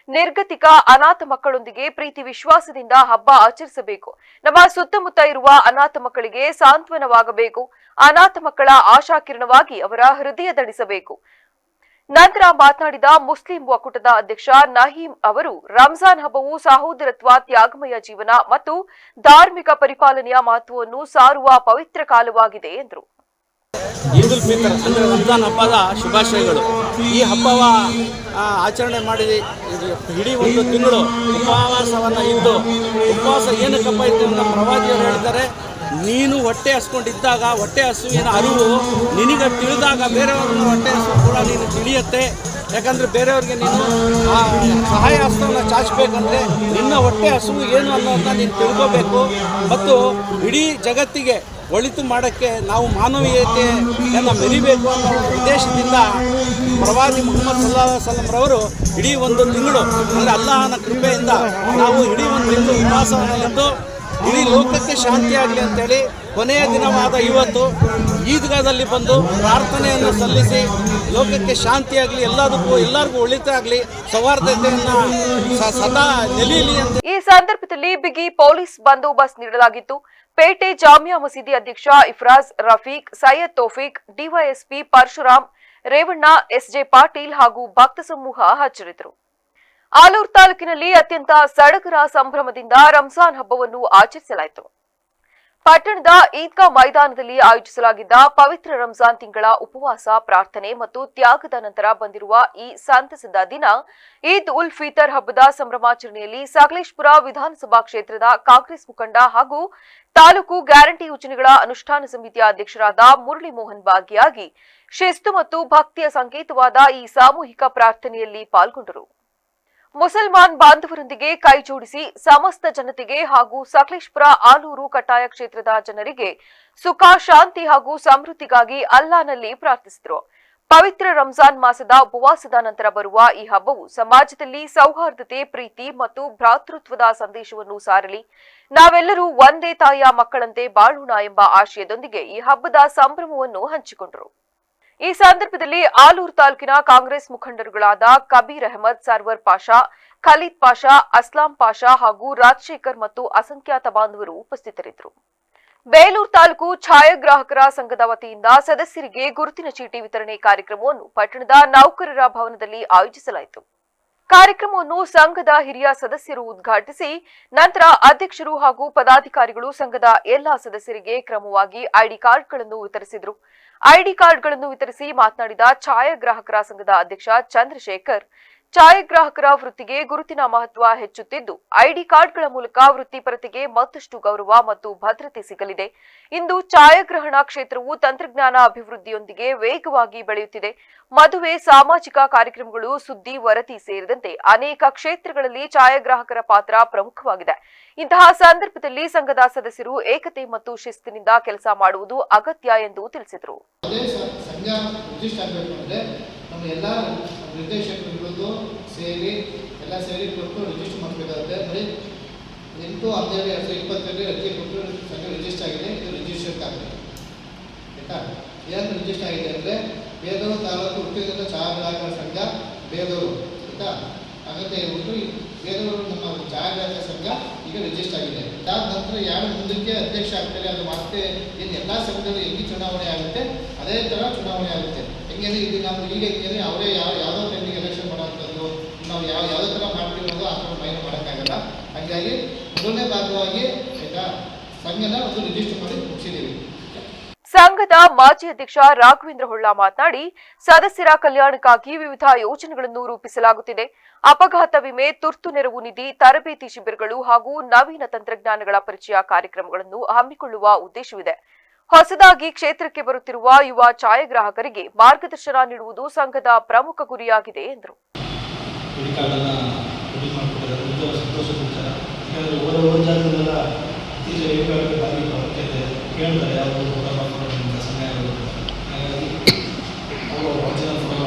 ನಿರ್ಗತಿಕ ಅನಾಥ ಮಕ್ಕಳೊಂದಿಗೆ ಪ್ರೀತಿ ವಿಶ್ವಾಸದಿಂದ ಹಬ್ಬ ಆಚರಿಸಬೇಕು. ನಮ್ಮ ಸುತ್ತಮುತ್ತ ಇರುವ ಅನಾಥ ಮಕ್ಕಳಿಗೆ ಸಾಂತ್ವನವಾಗಬೇಕು. ಅನಾಥ ಮಕ್ಕಳ ಆಶಾಕಿರಣವಾಗಿ ಅವರ ಹೃದಯದಡಿಸಬೇಕು. ನಂತರ ಮಾತನಾಡಿದ ಮುಸ್ಲಿಂ ಒಕ್ಕೂಟದ ಅಧ್ಯಕ್ಷ ನಹೀಂ ಅವರು, ರಂಜಾನ್ ಹಬ್ಬವು ಸಹೋದರತ್ವ, ತ್ಯಾಗಮಯ ಜೀವನ ಮತ್ತು ಧಾರ್ಮಿಕ ಪರಿಪಾಲನೆಯ ಮಹತ್ವವನ್ನು ಸಾರುವ ಪವಿತ್ರ ಕಾಲವಾಗಿದೆ ಎಂದರು. ಈದ್ ಉಲ್ ಫಿತರ್ ಅಂದರೆ ರಂಜಾನ್ ಹಬ್ಬದ ಶುಭಾಶಯಗಳು. ಈ ಹಬ್ಬವ ಆಚರಣೆ ಮಾಡಿ ಇಡೀ 1 ತಿಂಗಳು ಉಪವಾಸವನ್ನು ಇದ್ದು, ಉಪವಾಸ ಏನಕ್ಕಪ್ಪ ಇತ್ತು ಅಂತ ಪ್ರವಾದಿಯವರು ಹೇಳಿದ್ದಾರೆ. ನೀನು ಹೊಟ್ಟೆ ಹಸ್ಕೊಂಡಿದ್ದಾಗ ಹೊಟ್ಟೆ ಹಸುವಿನ ಅರಿವು ನಿನಗೆ ತಿಳಿದಾಗ ಬೇರೆಯವ್ರನ್ನ ಹೊಟ್ಟೆ ಹಸು ಕೂಡ ನೀನು ತಿಳಿಯುತ್ತೆ. ಯಾಕಂದರೆ ಬೇರೆಯವ್ರಿಗೆ ನೀನು ಸಹಾಯ ಹಸ್ತವನ್ನು ಚಾಚಬೇಕಂದ್ರೆ ನಿನ್ನ ಹೊಟ್ಟೆ ಹಸುವು ಏನು ಅನ್ನೋದನ್ನ ನೀನು ತಿಳ್ಕೋಬೇಕು. ಮತ್ತು ಇಡೀ ಜಗತ್ತಿಗೆ ಒಳಿತು ಮಾಡೋಕ್ಕೆ ನಾವು ಮಾನವೀಯತೆಯನ್ನು ಮೆರಿಬೇಕು ಅನ್ನೋ ಉದ್ದೇಶದಿಂದ ಪ್ರವಾದಿ ಮುಹಮ್ಮದ್ ಸಲ್ಲಲ್ಲಾಹು ಅಲೈಹಿ ವಸಲ್ಲಂ ರವರು ಇಡೀ 1 ತಿಂಗಳು ಅಂದರೆ ಅಲ್ಲಾಹನ ಕೃಪೆಯಿಂದ ನಾವು ಇಡೀ 1 ತಿಂಗಳು ಉಪವಾಸವನ್ನಿದ್ದು ಇಡೀ ಲೋಕಕ್ಕೆ ಶಾಂತಿಯಾಗಲಿ ಅಂತೇಳಿ ಕೊನೆಯ ದಿನವಾದ ಇವತ್ತು ಈದ್ಗಾದಲ್ಲಿ ಬಂದು ಪ್ರಾರ್ಥನೆಯನ್ನು ಸಲ್ಲಿಸಿ ಲೋಕಕ್ಕೆ ಶಾಂತಿಯಾಗಲಿ, ಎಲ್ಲರಿಗೂ ಒಳಿತಾಗಲಿ, ಸೌಹಾರ್ದತೆಯನ್ನು ಸದಾ ನೆಲೆಯಲಿ ಅಂತ. ಈ ಸಂದರ್ಭದಲ್ಲಿ ಬಿಗಿ ಪೊಲೀಸ್ ಬಂದೋಬಸ್ತ್ ನೀಡಲಾಗಿತ್ತು. ಪೇಟೆ ಜಾಮಿಯಾ ಮಸೀದಿ ಅಧ್ಯಕ್ಷ ಇಫ್ರಾಜ್, ರಫೀಕ್, ಸೈಯದ್ ತೌಫೀಕ್, ಡಿವೈಎಸ್ಪಿ ಪರಶುರಾಮ್, ರೇವಣ್ಣ, ಎಸ್ಜೆ ಪಾಟೀಲ್ ಹಾಗೂ ಭಕ್ತ ಸಮೂಹ ಹಾಜರಿದ್ದರು. ಆಲೂರು ತಾಲೂಕಿನಲ್ಲಿ ಅತ್ಯಂತ ಸಡಗರ ಸಂಭ್ರಮದಿಂದ ರಂಜಾನ್ ಹಬ್ಬವನ್ನು ಆಚರಿಸಲಾಯಿತು. ಪಟ್ಟಣದ ಈದ್ಗಾ ಮೈದಾನದಲ್ಲಿ ಆಯೋಜಿಸಲಾಗಿದ್ದ ಪವಿತ್ರ ರಂಜಾನ್ ತಿಂಗಳ ಉಪವಾಸ, ಪ್ರಾರ್ಥನೆ ಮತ್ತು ತ್ಯಾಗದ ನಂತರ ಬಂದಿರುವ ಈ ಸಂತಸದ ದಿನ ಈದ್ ಉಲ್ ಫಿತರ್ ಹಬ್ಬದ ಸಂಭ್ರಮಾಚರಣೆಯಲ್ಲಿ ಸಕಲೇಶಪುರ ವಿಧಾನಸಭಾ ಕ್ಷೇತ್ರದ ಕಾಂಗ್ರೆಸ್ ಮುಖಂಡ ಹಾಗೂ ತಾಲೂಕು ಗ್ಯಾರಂಟಿ ಯೋಜನೆಗಳ ಅನುಷ್ಠಾನ ಸಮಿತಿಯ ಅಧ್ಯಕ್ಷರಾದ ಮುರಳಿ ಮೋಹನ್ ಭಾಗಿಯಾಗಿ ಶಿಸ್ತು ಮತ್ತು ಭಕ್ತಿಯ ಸಂಕೇತವಾದ ಈ ಸಾಮೂಹಿಕ ಪ್ರಾರ್ಥನೆಯಲ್ಲಿ ಪಾಲ್ಗೊಂಡರು. ಮುಸಲ್ಮಾನ್ ಬಾಂಧವರೊಂದಿಗೆ ಕೈ ಜೋಡಿಸಿ ಸಮಸ್ತ ಜನತೆಗೆ ಹಾಗೂ ಸಕಲೇಶಪುರ ಆಲೂರು ಕಟ್ಟಾಯ ಕ್ಷೇತ್ರದ ಜನರಿಗೆ ಸುಖ, ಶಾಂತಿ ಹಾಗೂ ಸಮೃದ್ಧಿಗಾಗಿ ಅಲ್ಲಾನಲ್ಲಿ ಪ್ರಾರ್ಥಿಸಿದರು. ಪವಿತ್ರ ರಂಜಾನ್ ಮಾಸದ ಉಪವಾಸದ ನಂತರ ಬರುವ ಈ ಹಬ್ಬವು ಸಮಾಜದಲ್ಲಿ ಸೌಹಾರ್ದತೆ, ಪ್ರೀತಿ ಮತ್ತು ಭ್ರಾತೃತ್ವದ ಸಂದೇಶವನ್ನು ಸಾರಲಿ, ನಾವೆಲ್ಲರೂ ಒಂದೇ ತಾಯಿಯ ಮಕ್ಕಳಂತೆ ಬಾಳೋಣ ಎಂಬ ಆಶಯದೊಂದಿಗೆ ಈ ಹಬ್ಬದ ಸಂಭ್ರಮವನ್ನು ಹಂಚಿಕೊಂಡರು. ಈ ಸಂದರ್ಭದಲ್ಲಿ ಆಲೂರು ತಾಲೂಕಿನ ಕಾಂಗ್ರೆಸ್ ಮುಖಂಡರುಗಳಾದ ಕಬೀರ್ ಅಹಮದ್, ಸರ್ವರ್ ಪಾಷಾ, ಖಲೀದ್ ಪಾಷಾ, ಅಸ್ಲಾಂ ಪಾಷಾ ಹಾಗೂ ರಾಜಶೇಖರ್ ಮತ್ತು ಅಸಂಖ್ಯಾತ ಬಾಂಧವರು ಉಪಸ್ಥಿತರಿದ್ದರು. ಬೇಲೂರು ತಾಲೂಕು ಛಾಯಾಗ್ರಾಹಕರ ಸಂಘದ ವತಿಯಿಂದ ಸದಸ್ಯರಿಗೆ ಗುರುತಿನ ಚೀಟಿ ವಿತರಣೆ ಕಾರ್ಯಕ್ರಮವನ್ನು ಪಟ್ಟಣದ ನೌಕರರ ಭವನದಲ್ಲಿ ಆಯೋಜಿಸಲಾಯಿತು. ಕಾರ್ಯಕ್ರಮವನ್ನು ಸಂಘದ ಹಿರಿಯ ಸದಸ್ಯರು ಉದ್ಘಾಟಿಸಿ ನಂತರ ಅಧ್ಯಕ್ಷರು ಹಾಗೂ ಪದಾಧಿಕಾರಿಗಳು ಸಂಘದ ಎಲ್ಲಾ ಸದಸ್ಯರಿಗೆ ಕ್ರಮವಾಗಿ ಐಡಿ ಕಾರ್ಡ್ಗಳನ್ನು ವಿತರಿಸಿದರು. ಐಡಿ ಕಾರ್ಡ್ಗಳನ್ನು ವಿತರಿಸಿ ಮಾತನಾಡಿದ ಛಾಯಾಗ್ರಾಹಕರ ಸಂಘದ ಅಧ್ಯಕ್ಷ ಚಂದ್ರಶೇಖರ್, ಛಾಯಾಗ್ರಾಹಕರ ವೃತ್ತಿಗೆ ಗುರುತಿನ ಮಹತ್ವ ಹೆಚ್ಚುತ್ತಿದ್ದು ಐಡಿ ಕಾರ್ಡ್ಗಳ ಮೂಲಕ ವೃತ್ತಿಪರತೆಗೆ ಮತ್ತಷ್ಟು ಗೌರವ ಮತ್ತು ಭದ್ರತೆ ಸಿಗಲಿದೆ. ಇಂದು ಛಾಯಾಗ್ರಹಣ ಕ್ಷೇತ್ರವು ತಂತ್ರಜ್ಞಾನ ಅಭಿವೃದ್ಧಿಯೊಂದಿಗೆ ವೇಗವಾಗಿ ಬೆಳೆಯುತ್ತಿದೆ. ಮದುವೆ, ಸಾಮಾಜಿಕ ಕಾರ್ಯಕ್ರಮಗಳು, ಸುದ್ದಿ, ವರದಿ ಸೇರಿದಂತೆ ಅನೇಕ ಕ್ಷೇತ್ರಗಳಲ್ಲಿ ಛಾಯಾಗ್ರಾಹಕರ ಪಾತ್ರ ಪ್ರಮುಖವಾಗಿದೆ. ಇಂತಹ ಸಂದರ್ಭದಲ್ಲಿ ಸಂಘದ ಸದಸ್ಯರು ಏಕತೆ ಮತ್ತು ಶಿಸ್ತಿನಿಂದ ಕೆಲಸ ಮಾಡುವುದು ಅಗತ್ಯ ಎಂದು ತಿಳಿಸಿದರು. ನಮ್ಮ ಎಲ್ಲ ನಿರ್ದೇಶಕರುಗಳದ್ದು ಸೇರಿ ಕೊಟ್ಟು ರಿಜಿಸ್ಟರ್ ಮಾಡಬೇಕಾಗುತ್ತೆ. ಬರೀ 8/12/2022 ಅರ್ಜಿ ಕೊಟ್ಟು ಸಂಘ ರಿಜಿಸ್ಟರ್ ಆಗಿದೆ. ಇದು ರಿಜಿಸ್ಟರ್ ಆಗಿದೆ ಆಯಿತಾ. ಏನು ರಿಜಿಸ್ಟರ್ ಆಗಿದೆ ಅಂದರೆ ಬೇಲೂರು ತಾಲೂಕು ವೃತ್ತಿಗತ ಛಾಯಾಗ್ರಾಹಕರ ಸಂಘ ಬೇಲೂರು ಆಯಿತಾ. ಹಾಗಂತ ಹೇಳ್ಬಿಟ್ಟು ಬೇಲೂರು ನಮ್ಮ ಛಾಯಾಗ್ರಾಹಕರ ಸಂಘ ಈಗ ರಿಜಿಸ್ಟರ್ ಆಗಿದೆ. ಅದಾದ ನಂತರ ಯಾರು ಮುಂದಕ್ಕೆ ಅಧ್ಯಕ್ಷ ಆಗ್ತಾರೆ ಅದು ಮತ್ತೆ ಏನು ಎಲ್ಲ ಸಂಘದಲ್ಲಿ ಹೆಂಗೆ ಚುನಾವಣೆ ಆಗುತ್ತೆ ಅದೇ ಥರ ಚುನಾವಣೆ ಆಗುತ್ತೆ. ಹೆಂಗೇನೆ ಇಲ್ಲಿ ನಾವು ಈಗ ಹೆಂಗೇನೆ ಅವರೇ ಯಾವುದೋ ಟೈಮಿಗೆ ಎಲೆಕ್ಷನ್ ಮಾಡೋಂಥದ್ದು ನಾವು ಯಾವುದೇ ಥರ ಮಾಡ್ತೀವಿ ಅನ್ನೋದು ಆ ಥರ ಮೈಂಡ್ ಮಾಡೋಕ್ಕಾಗಲ್ಲ. ಹಾಗಾಗಿ ಮೊದಲನೇ ಭಾಗವಾಗಿ ಆಯಿತಾ ಸಂಘನ ಒಂದು ರಿಜಿಸ್ಟರ್ ಮಾಡಿ ಮುಗಿಸಿದ್ದೀವಿ. ಸಂಘದ ಮಾಜಿ ಅಧ್ಯಕ್ಷ ರಾಘವೇಂದ್ರ ಹೊಳ್ಳ ಮಾತನಾಡಿ, ಸದಸ್ಯರ ಕಲ್ಯಾಣಕ್ಕಾಗಿ ವಿವಿಧ ಯೋಜನೆಗಳನ್ನು ರೂಪಿಸಲಾಗುತ್ತಿದೆ. ಅಪಘಾತ ವಿಮೆ, ತುರ್ತು ನೆರವು ನಿಧಿ, ತರಬೇತಿ ಶಿಬಿರಗಳು ಹಾಗೂ ನವೀನ ತಂತ್ರಜ್ಞಾನಗಳ ಪರಿಚಯ ಕಾರ್ಯಕ್ರಮಗಳನ್ನು ಹಮ್ಮಿಕೊಳ್ಳುವ ಉದ್ದೇಶವಿದೆ. ಹೊಸದಾಗಿ ಕ್ಷೇತ್ರಕ್ಕೆ ಬರುತ್ತಿರುವ ಯುವ ಛಾಯಾಗ್ರಾಹಕರಿಗೆ ಮಾರ್ಗದರ್ಶನ ನೀಡುವುದು ಸಂಘದ ಪ್ರಮುಖ ಗುರಿಯಾಗಿದೆ ಎಂದರು.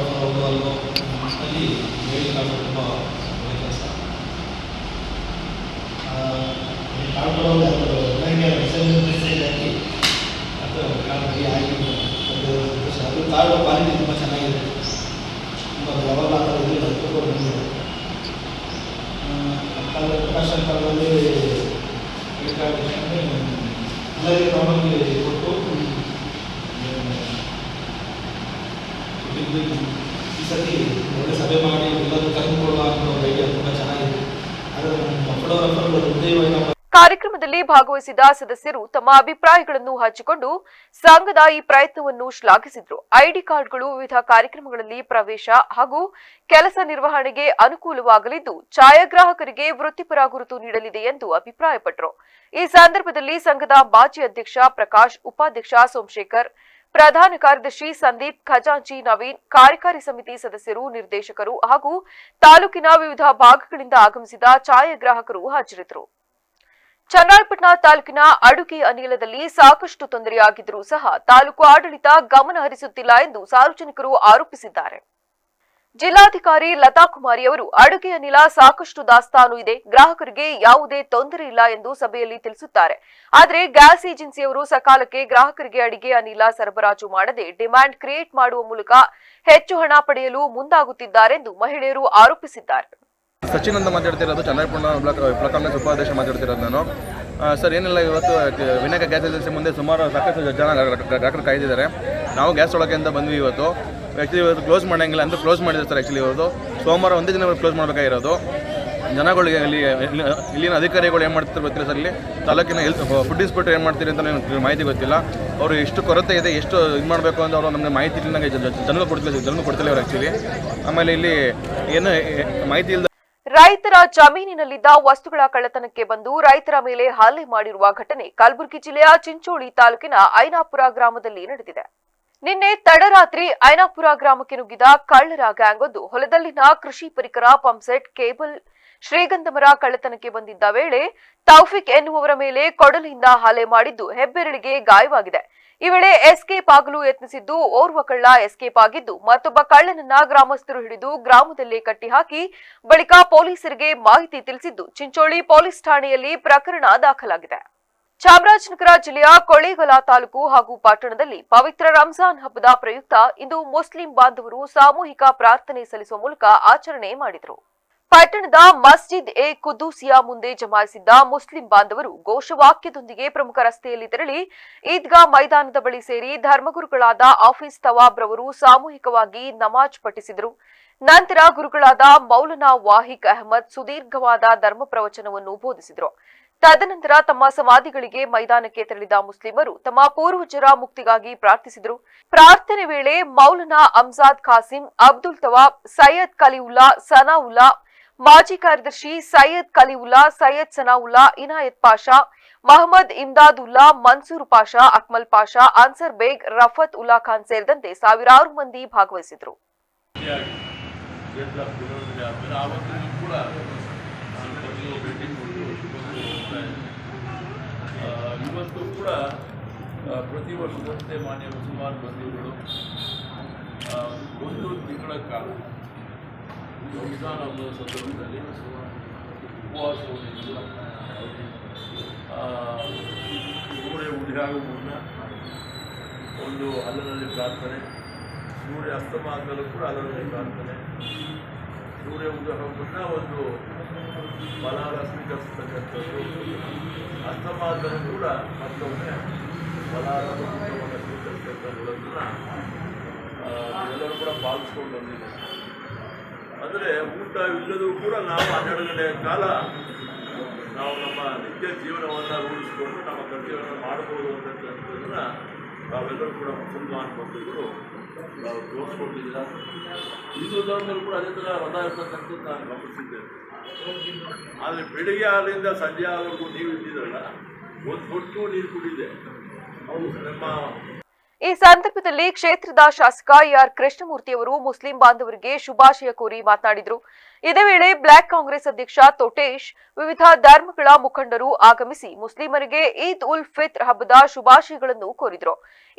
ಕಾರ್ಡ್ ಕ್ವಾಲಿಟಿ ತುಂಬ ಚೆನ್ನಾಗಿದೆ. ಯಾವಾಗ ಪ್ರಕಾಶ್ ಕಾಲದಲ್ಲಿ ಎಲ್ಲರಿಗೆ ತಗೊಂಡೋಗಿ ಕೊಟ್ಟು ಈ ಸತಿ ಒಳ್ಳೆ ಸಭೆ ಮಾಡಿ ಎಲ್ಲರೂ ಕರೆದುಕೊಳ್ಳುವ ಅನ್ನೋ ಐಡಿಯಾ ತುಂಬ ಚೆನ್ನಾಗಿದೆ. ಆದರೆ ನಮ್ಮ ಫೋಟೋಗ್ರಾಫರ್ ಉದಯವಾಗಿ ಕಾರ್ಯಕ್ರಮದಲ್ಲಿ ಭಾಗವಹಿಸಿದ ಸದಸ್ಯರು ತಮ್ಮ ಅಭಿಪ್ರಾಯಗಳನ್ನು ಹಂಚಿಕೊಂಡು ಸಂಘದ ಈ ಪ್ರಯತ್ನವನ್ನು ಶ್ಲಾಘಿಸಿದರು. ಐಡಿ ಕಾರ್ಡ್ಗಳು ವಿವಿಧ ಕಾರ್ಯಕ್ರಮಗಳಲ್ಲಿ ಪ್ರವೇಶ ಹಾಗೂ ಕೆಲಸ ನಿರ್ವಹಣೆಗೆ ಅನುಕೂಲವಾಗಲಿದ್ದು ಛಾಯಾಗ್ರಾಹಕರಿಗೆ ವೃತ್ತಿಪರ ಗುರುತು ನೀಡಲಿದೆ ಎಂದು ಅಭಿಪ್ರಾಯಪಟ್ಟರು. ಈ ಸಂದರ್ಭದಲ್ಲಿ ಸಂಘದ ಮಾಜಿ ಅಧ್ಯಕ್ಷ ಪ್ರಕಾಶ್, ಉಪಾಧ್ಯಕ್ಷ ಸೋಮಶೇಖರ್, ಪ್ರಧಾನ ಕಾರ್ಯದರ್ಶಿ ಸಂದೀಪ್, ಖಜಾಂಚಿ ನವೀನ್, ಕಾರ್ಯಕಾರಿ ಸಮಿತಿ ಸದಸ್ಯರು, ನಿರ್ದೇಶಕರು ಹಾಗೂ ತಾಲೂಕಿನ ವಿವಿಧ ಭಾಗಗಳಿಂದ ಆಗಮಿಸಿದ ಛಾಯಾಗ್ರಾಹಕರು ಹಾಜರಿದ್ದರು. ಚನ್ನರಾಯಪಟ್ಟಣ ತಾಲೂಕಿನ ಅಡುಗೆ ಅನಿಲದಲ್ಲಿ ಸಾಕಷ್ಟು ತೊಂದರೆಯಾಗಿದ್ದರೂ ಸಹ ತಾಲೂಕು ಆಡಳಿತ ಗಮನ ಹರಿಸುತ್ತಿಲ್ಲ ಎಂದು ಸಾರ್ವಜನಿಕರು ಆರೋಪಿಸಿದ್ದಾರೆ. ಜಿಲ್ಲಾಧಿಕಾರಿ ಲತಾ ಕುಮಾರಿ ಅವರು ಅಡುಗೆ ಅನಿಲ ಸಾಕಷ್ಟು ದಾಸ್ತಾನು ಇದೆ, ಗ್ರಾಹಕರಿಗೆ ಯಾವುದೇ ತೊಂದರೆ ಇಲ್ಲ ಎಂದು ಸಭೆಯಲ್ಲಿ ತಿಳಿಸುತ್ತಾರೆ. ಆದರೆ ಗ್ಯಾಸ್ ಏಜೆನ್ಸಿಯವರು ಸಕಾಲಕ್ಕೆ ಗ್ರಾಹಕರಿಗೆ ಅಡುಗೆ ಅನಿಲ ಸರಬರಾಜು ಮಾಡದೆ ಡಿಮ್ಯಾಂಡ್ ಕ್ರಿಯೇಟ್ ಮಾಡುವ ಮೂಲಕ ಹೆಚ್ಚು ಹಣ ಪಡೆಯಲು ಮುಂದಾಗುತ್ತಿದ್ದಾರೆಂದು ಮಹಿಳೆಯರು ಆರೋಪಿಸಿದ್ದಾರೆ. ಸಚಿನ್ ಅಂತ ಮಾತಾಡ್ತಿರೋದು, ಚನ್ನರಾಯಪಟ್ಟಣ ಬ್ಲಾಕ್ ಕಾಂಗ್ರೆಸ್ ಉಪಾಧ್ಯಕ್ಷ ಮಾತಾಡ್ತಿರೋದು ನಾನು. ಸರ್ ಏನಿಲ್ಲ, ಇವತ್ತು ವಿನಾಯಕ ಗ್ಯಾಸ್ ಏಜೆನ್ಸಿ ಮುಂದೆ ಸಾಕಷ್ಟು ಜನ ಗ್ರಾಹಕರು ಕಾಯ್ದಿದ್ದಾರೆ. ನಾವು ಗ್ಯಾಸ್ ತೊಳಕ್ಕೆ ಅಂತ ಬಂದ್ವಿ. ಇವತ್ತು ಆ್ಯಕ್ಚುಲಿ ಇವತ್ತು ಕ್ಲೋಸ್ ಮಾಡೋಂಗಿಲ್ಲ ಅಂತ ಕ್ಲೋಸ್ ಮಾಡಿದ್ದಾರೆ ಸರ್. ಆ್ಯಕ್ಚುಲಿ ಇವತ್ತು ಸೋಮವಾರ ಒಂದೇ ದಿನ ಕ್ಲೋಸ್ ಮಾಡಬೇಕಾಗಿರೋದು. ಜನಗಳಿಗೆ ಇಲ್ಲಿನ ಅಧಿಕಾರಿಗಳು ಏನು ಮಾಡ್ತಿರ್ತಾರೆ ಗೊತ್ತಿಲ್ಲ ಸರ್. ಇಲ್ಲಿ ತಾಲೂಕಿನ ಫುಡ್ ಇನ್ಸ್ಪೆಕ್ಟರ್ ಏನು ಮಾಡ್ತೀರಿ ಅಂತ ನನಗೆ ಮಾಹಿತಿ ಗೊತ್ತಿಲ್ಲ. ಅವರು ಎಷ್ಟು ಕೊರತೆ ಇದೆ, ಎಷ್ಟು ಇದು ಮಾಡಬೇಕು ಅಂತ ಅವರು ನಮಗೆ ಮಾಹಿತಿ ನನಗೆ ಜನಗಳು ಕೊಡ್ತಿಲ್ಲ ಅವರು ಆ್ಯಕ್ಚುಲಿ. ಆಮೇಲೆ ಇಲ್ಲಿ ಏನು ಮಾಹಿತಿ ಇಲ್ಲ. ರೈತರ ಜಮೀನಿನಲ್ಲಿದ್ದ ವಸ್ತುಗಳ ಕಳ್ಳತನಕ್ಕೆ ಬಂದು ರೈತರ ಮೇಲೆ ಹಲ್ಲೆ ಮಾಡಿರುವ ಘಟನೆ ಕಲಬುರಗಿ ಜಿಲ್ಲೆಯ ಚಿಂಚೋಳಿ ತಾಲೂಕಿನ ಐನಾಪುರ ಗ್ರಾಮದಲ್ಲಿ ನಡೆದಿದೆ. ನಿನ್ನೆ ತಡರಾತ್ರಿ ಐನಾಪುರ ಗ್ರಾಮಕ್ಕೆ ನುಗ್ಗಿದ ಕಳ್ಳರ ಗ್ಯಾಂಗ್ ಹೊಲದಲ್ಲಿನ ಕೃಷಿ ಪರಿಕರ, ಪಂಪ್ಸೆಟ್, ಕೇಬಲ್, ಶ್ರೀಗಂಧಮರ ಕಳ್ಳತನಕ್ಕೆ ಬಂದಿದ್ದ ವೇಳೆ ತೌಫಿಕ್ ಎನ್ನುವವರ ಮೇಲೆ ಕೊಡಲಿಯಿಂದ ಹಲ್ಲೆ ಮಾಡಿದ್ದು ಹೆಬ್ಬೆರಳಿಗೆ ಗಾಯವಾಗಿದೆ. ಈ ವೇಳೆ ಎಸ್ಕೇಪ್ ಆಗಲು ಯತ್ನಿಸಿದ್ದು ಓರ್ವ ಕಳ್ಳ ಎಸ್ಕೇಪ್ ಆಗಿದ್ದು ಮತ್ತೊಬ್ಬ ಕಳ್ಳನನ್ನ ಗ್ರಾಮಸ್ಥರು ಹಿಡಿದು ಗ್ರಾಮದಲ್ಲೇ ಕಟ್ಟಿಹಾಕಿ ಬಳಿಕ ಪೊಲೀಸರಿಗೆ ಮಾಹಿತಿ ತಿಳಿಸಿದ್ದು ಚಿಂಚೋಳಿ ಪೊಲೀಸ್ ಠಾಣೆಯಲ್ಲಿ ಪ್ರಕರಣ ದಾಖಲಾಗಿದೆ. ಚಾಮರಾಜನಗರ ಜಿಲ್ಲೆಯ ಕೊಳ್ಳೇಗಾಲ ತಾಲೂಕು ಹಾಗೂ ಪಟ್ಟಣದಲ್ಲಿ ಪವಿತ್ರ ರಂಜಾನ್ ಹಬ್ಬದ ಪ್ರಯುಕ್ತ ಇಂದು ಮುಸ್ಲಿಂ ಬಾಂಧವರು ಸಾಮೂಹಿಕ ಪ್ರಾರ್ಥನೆ ಸಲ್ಲಿಸುವ ಮೂಲಕ ಆಚರಣೆ ಮಾಡಿದರು. ಪಟ್ಟಣದ ಮಸ್ಜಿದ್ ಎ ಕುದ್ದೂಸಿಯಾ ಮುಂದೆ ಜಮಾಯಿಸಿದ್ದ ಮುಸ್ಲಿಂ ಬಾಂಧವರು ಘೋಷವಾಕ್ಯದೊಂದಿಗೆ ಪ್ರಮುಖ ರಸ್ತೆಯಲ್ಲಿ ತೆರಳಿ ಈದ್ಗಾ ಮೈದಾನದ ಬಳಿ ಸೇರಿ ಧರ್ಮಗುರುಗಳಾದ ಆಫೀಸ್ ತವಾಬ್ ರವರು ಸಾಮೂಹಿಕವಾಗಿ ನಮಾಜ್ ಪಠಿಸಿದರು. ನಂತರ ಗುರುಗಳಾದ ಮೌಲನಾ ವಾಹಿಕ್ ಅಹಮದ್ ಸುದೀರ್ಘವಾದ ಧರ್ಮ ಪ್ರವಚನವನ್ನು ಬೋಧಿಸಿದರು. ತದನಂತರ ತಮ್ಮ ಸಮಾಧಿಗಳಿಗೆ ಮೈದಾನಕ್ಕೆ ತೆರಳಿದ ಮುಸ್ಲಿಮರು ತಮ್ಮ ಪೂರ್ವಜರ ಮುಕ್ತಿಗಾಗಿ ಪ್ರಾರ್ಥಿಸಿದರು. ಪ್ರಾರ್ಥನೆ ವೇಳೆ ಮೌಲನಾ ಅಮ್ಜಾದ್ ಖಾಸಿಂ, ಅಬ್ದುಲ್ ತವಾಬ್, ಸೈಯದ್ ಕಲಿವುಲ್ಲಾ ಸನಾವುಲ್ಲಾ, ಮಾಜಿ ಕಾರ್ಯದರ್ಶಿ ಸೈಯದ್ ಕಲಿವುಲ್ಲಾ, ಸೈಯದ್ ಸನಾವುಲ್ಲಾ, ಇನಾಯತ್ ಪಾಷಾ, ಮಹಮ್ಮದ್ ಇಮ್ದಾದುಲ್ಲಾ, ಮನ್ಸೂರ್ ಪಾಷಾ, ಅಕ್ಮಲ್ ಪಾಷಾ, ಅನ್ಸರ್ ಬೇಗ್, ರಫತ್ ಉಲ್ಲಾ ಖಾನ್ ಸೇರಿದಂತೆ ಸಾವಿರಾರು ಮಂದಿ ಭಾಗವಹಿಸಿದರು. ಇವತ್ತು ಕೂಡ ಪ್ರತಿ ವರ್ಷದಂತೆ ಮಾನ್ಯ ಮುಸಲ್ಮಾನ್ ಬಂಧುಗಳು ಒಂದು ತಿಂಗಳ ಕಾಲ ರಂಜಾನ್ ಹಬ್ಬದ ಸಂದರ್ಭದಲ್ಲಿ ಉಪವಾಸವನ್ನು ಸೂರ್ಯ ಉದಯಾಗುವ ಮುನ್ನ ಒಂದು ಹಲ್ಲನಲ್ಲಿ ಪ್ರಾರ್ಥನೆ, ಸೂರ್ಯ ಅಸ್ತಮಾನದಲ್ಲೂ ಕೂಡ ಹಲ್ಲನಲ್ಲಿ ಪ್ರಾರ್ಥನೆ, ಸೂರ್ಯ ಉದಯ ಮುನ್ನ ಒಂದು ಫಲಾರ ಸ್ವೀಕರಿಸತಕ್ಕಂಥದ್ದು, ಅಸ್ತಮಾನದಲ್ಲೂ ಕೂಡ ಮತ್ತೊಮ್ಮೆ ಫಲಾರದ ಊಟವನ್ನು ಸ್ವೀಕರಿಸತಕ್ಕಂಥದ್ದನ್ನು ಎಲ್ಲರೂ ಕೂಡ ಪಾಲಿಸ್ಕೊಂಡು ಬಂದಿದೆ. ಅಂದರೆ ಊಟ ಇಲ್ಲದೂ ಕೂಡ ನಾವು 12 ಗಂಟೆಯ ಕಾಲ ನಾವು ನಮ್ಮ ನಿತ್ಯ ಜೀವನವನ್ನು ರೂಢಿಸಿಕೊಂಡು ನಮ್ಮ ಕರ್ತವ್ಯವನ್ನು ಮಾಡಬಹುದು ಅಂತಕ್ಕಂಥದ್ದನ್ನು ನಾವೆಲ್ಲರೂ ಕೂಡ ಮುಸಲ್ಮಾನ್ ಬಂಧುಗಳು ನಾವು ತೋರಿಸ್ಕೊಂಡಿದ್ದೀರ. ಹಿಂದೂ ಧರ್ಮದಲ್ಲೂ ಕೂಡ ಅದೇ ಥರ ರಥ ಇರ್ತಕ್ಕಂಥದ್ದು ನಾನು ಗಮನಿಸಿದ್ದೇನೆ. ಆದರೆ ಬೆಳಿಗ್ಗೆ ಅಲ್ಲಿಂದ ಸಂಜೆ ಆಗೋವರೆಗೂ ನೀವು ಇದ್ದಿದ್ರಲ್ಲ, ಒಂದು ಹೊಟ್ಟು ನೀರು ಕುಡಿದೆ. ಅವರು ನಮ್ಮ ಈ ಸಂದರ್ಭದಲ್ಲಿ ಕ್ಷೇತ್ರದ ಶಾಸಕ ಆರ್ ಕೃಷ್ಣಮೂರ್ತಿಯವರು ಮುಸ್ಲಿಂ ಬಾಂಧವರಿಗೆ ಶುಭಾಶಯ ಕೋರಿ ಮಾತನಾಡಿದರು. ಇದೇ ವೇಳೆ ಬ್ಲಾಕ್ ಕಾಂಗ್ರೆಸ್ ಅಧ್ಯಕ್ಷ ತೋಟೇಶ್, ವಿವಿಧ ಧರ್ಮಗಳ ಮುಖಂಡರು ಆಗಮಿಸಿ ಮುಸ್ಲಿಮರಿಗೆ ಈದ್ ಉಲ್ ಫಿತ್ರ್ ಹಬ್ಬದ ಶುಭಾಶಯಗಳನ್ನು ಕೋರಿದರು.